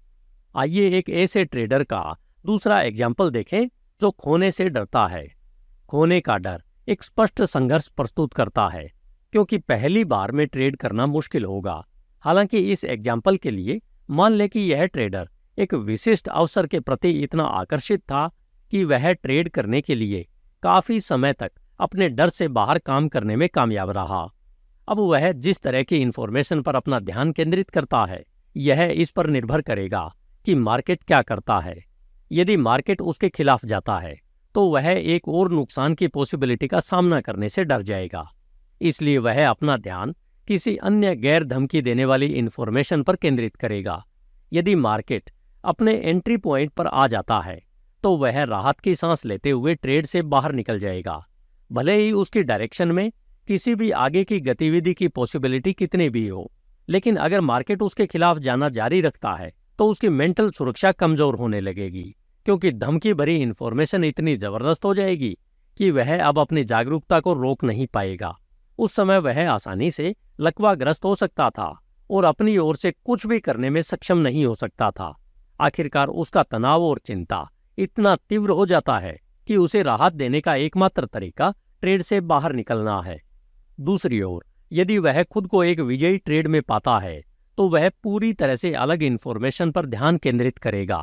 आइए एक ऐसे ट्रेडर का दूसरा एग्जाम्पल देखें जो खोने से डरता है। खोने का डर एक स्पष्ट संघर्ष प्रस्तुत करता है क्योंकि पहली बार में ट्रेड करना मुश्किल होगा। हालांकि इस एग्जाम्पल के लिए मान लें कि यह ट्रेडर एक विशिष्ट अवसर के प्रति इतना आकर्षित था कि वह ट्रेड करने के लिए काफी समय तक अपने डर से बाहर काम करने में कामयाब रहा। अब वह जिस तरह की इंफॉर्मेशन पर अपना ध्यान केंद्रित करता है यह इस पर निर्भर करेगा कि मार्केट क्या करता है। यदि मार्केट उसके खिलाफ जाता है तो वह एक और नुकसान की पॉसिबिलिटी का सामना करने से डर जाएगा, इसलिए वह अपना ध्यान किसी अन्य गैर धमकी देने वाली इंफॉर्मेशन पर केंद्रित करेगा। यदि मार्केट अपने एंट्री पॉइंट पर आ जाता है तो वह राहत की सांस लेते हुए ट्रेड से बाहर निकल जाएगा, भले ही उसकी डायरेक्शन में किसी भी आगे की गतिविधि की पॉसिबिलिटी कितनी भी हो। लेकिन अगर मार्केट उसके खिलाफ जाना जारी रखता है तो उसकी मेंटल सुरक्षा कमजोर होने लगेगी, क्योंकि धमकी भरी इंफॉर्मेशन इतनी जबरदस्त हो जाएगी कि वह अब अपनी जागरूकता को रोक नहीं पाएगा। उस समय वह आसानी से लकवाग्रस्त हो सकता था और अपनी ओर से कुछ भी करने में सक्षम नहीं हो सकता था। आखिरकार उसका तनाव और चिंता इतना तीव्र हो जाता है कि उसे राहत देने का एकमात्र तरीका ट्रेड से बाहर निकलना है। दूसरी ओर यदि वह खुद को एक विजयी ट्रेड में पाता है तो वह पूरी तरह से अलग इंफॉर्मेशन पर ध्यान केंद्रित करेगा।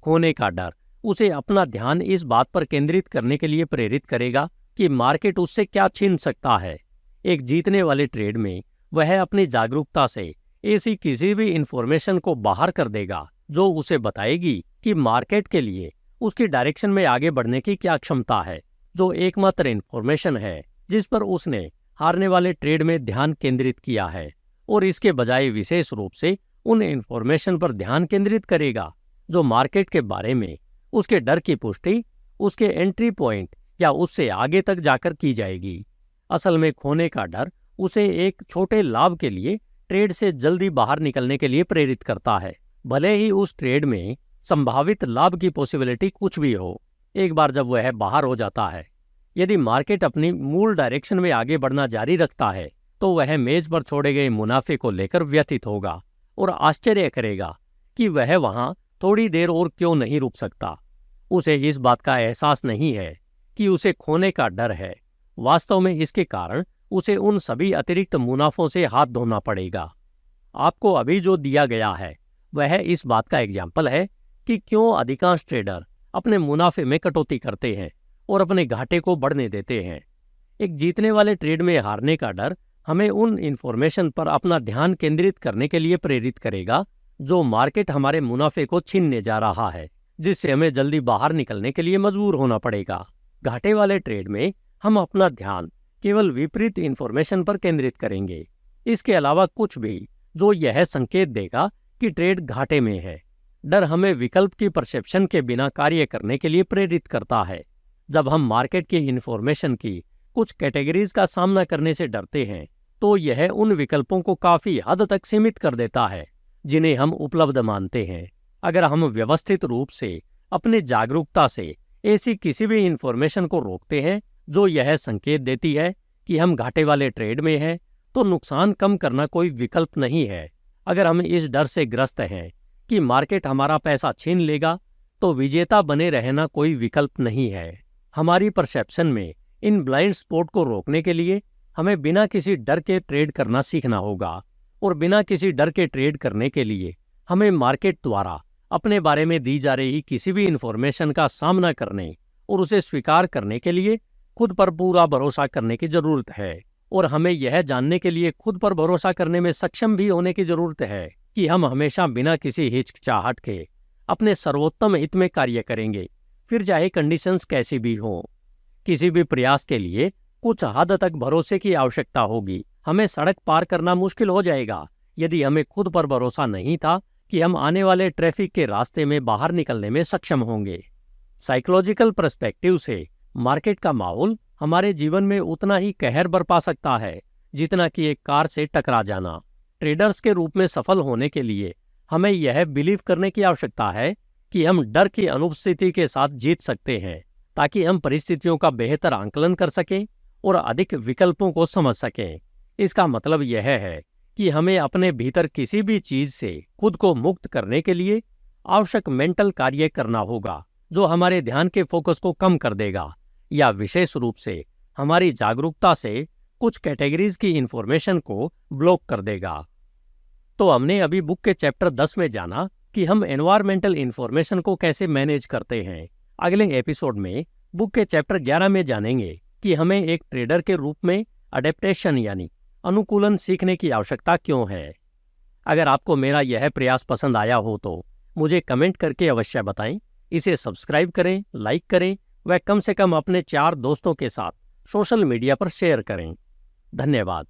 खोने का डर उसे अपना ध्यान इस बात पर केंद्रित करने के लिए प्रेरित करेगा कि मार्केट उससे क्या छीन सकता है। एक जीतने वाले ट्रेड में वह अपनी जागरूकता से ऐसी किसी भी इंफॉर्मेशन को बाहर कर देगा जो उसे बताएगी कि मार्केट के लिए उसकी डायरेक्शन में आगे बढ़ने की क्या क्षमता है। जो एकमात्र इंफॉर्मेशन है जिस पर उसने हारने वाले ट्रेड में ध्यान केंद्रित किया है, और इसके बजाय विशेष रूप से उन इंफॉर्मेशन पर ध्यान केंद्रित करेगा जो मार्केट के बारे में उसके डर की पुष्टि उसके एंट्री पॉइंट या उससे आगे तक जाकर की जाएगी। असल में खोने का डर उसे एक छोटे लाभ के लिए ट्रेड से जल्दी बाहर निकलने के लिए प्रेरित करता है, भले ही उस ट्रेड में संभावित लाभ की पॉसिबिलिटी कुछ भी हो। एक बार जब वह बाहर हो जाता है, यदि मार्केट अपनी मूल डायरेक्शन में आगे बढ़ना जारी रखता है तो वह मेज पर छोड़े गए मुनाफे को लेकर व्यथित होगा और आश्चर्य करेगा कि वह वहां थोड़ी देर और क्यों नहीं रुक सकता। उसे इस बात का एहसास नहीं है कि उसे खोने का डर है। वास्तव में इसके कारण उसे उन सभी अतिरिक्त मुनाफों से हाथ धोना पड़ेगा। आपको अभी जो दिया गया है वह इस बात का एग्जाम्पल है कि क्यों अधिकांश ट्रेडर अपने मुनाफे में कटौती करते हैं और अपने घाटे को बढ़ने देते हैं। एक जीतने वाले ट्रेड में हारने का डर हमें उन इंफॉर्मेशन पर अपना ध्यान केंद्रित करने के लिए प्रेरित करेगा जो मार्केट हमारे मुनाफे को छीनने जा रहा है, जिससे हमें जल्दी बाहर निकलने के लिए मजबूर होना पड़ेगा। घाटे वाले ट्रेड में हम अपना ध्यान केवल विपरीत इंफॉर्मेशन पर केंद्रित करेंगे, इसके अलावा कुछ भी जो यह संकेत देगा कि ट्रेड घाटे में है। डर हमें विकल्प की परसेप्शन के बिना कार्य करने के लिए प्रेरित करता है। जब हम मार्केट की इंफॉर्मेशन की कुछ कैटेगरीज का सामना करने से डरते हैं तो यह उन विकल्पों को काफी हद तक सीमित कर देता है जिन्हें हम उपलब्ध मानते हैं। अगर हम व्यवस्थित रूप से अपनी जागरूकता से ऐसी किसी भी इंफॉर्मेशन को रोकते हैं जो यह संकेत देती है कि हम घाटे वाले ट्रेड में हैं, तो नुकसान कम करना कोई विकल्प नहीं है। अगर हम इस डर से ग्रस्त हैं कि मार्केट हमारा पैसा छीन लेगा, तो विजेता बने रहना कोई विकल्प नहीं है। हमारी परसेप्शन में इन ब्लाइंड स्पॉट को रोकने के लिए हमें बिना किसी डर के ट्रेड करना सीखना होगा, और बिना किसी डर के ट्रेड करने के लिए हमें मार्केट द्वारा अपने बारे में दी जा रही किसी भी इंफॉर्मेशन का सामना करने और उसे स्वीकार करने के लिए खुद पर पूरा भरोसा करने की जरूरत है। और हमें यह जानने के लिए खुद पर भरोसा करने में सक्षम भी होने की जरूरत है कि हम हमेशा बिना किसी हिचकिचाहट के अपने सर्वोत्तम हित में कार्य करेंगे, फिर चाहे कंडीशंस कैसी भी हों। किसी भी प्रयास के लिए कुछ हद तक भरोसे की आवश्यकता होगी। हमें सड़क पार करना मुश्किल हो जाएगा यदि हमें खुद पर भरोसा नहीं था कि हम आने वाले ट्रैफिक के रास्ते में बाहर निकलने में सक्षम होंगे। साइकोलॉजिकल पर्सपेक्टिव से मार्केट का माहौल हमारे जीवन में उतना ही कहर बरपा सकता है जितना कि एक कार से टकरा जाना। ट्रेडर्स के रूप में सफल होने के लिए हमें यह बिलीव करने की आवश्यकता है कि हम डर की अनुपस्थिति के साथ जीत सकते हैं, ताकि हम परिस्थितियों का बेहतर आंकलन कर सकें और अधिक विकल्पों को समझ सकें। इसका मतलब यह है कि हमें अपने भीतर किसी भी चीज से खुद को मुक्त करने के लिए आवश्यक मेंटल कार्य करना होगा जो हमारे ध्यान के फोकस को कम कर देगा, या विशेष रूप से हमारी जागरूकता से कुछ कैटेगरीज की इंफॉर्मेशन को ब्लॉक कर देगा। तो हमने अभी बुक के चैप्टर 10 में जाना कि हम एनवायरमेंटल इंफॉर्मेशन को कैसे मैनेज करते हैं। अगले एपिसोड में बुक के चैप्टर 11 में जानेंगे कि हमें एक ट्रेडर के रूप में अडेप्टेशन यानी अनुकूलन सीखने की आवश्यकता क्यों है। अगर आपको मेरा यह प्रयास पसंद आया हो तो मुझे कमेंट करके अवश्य बताएं। इसे सब्सक्राइब करें, लाइक करें व कम से कम अपने 4 दोस्तों के साथ सोशल मीडिया पर शेयर करें। धन्यवाद।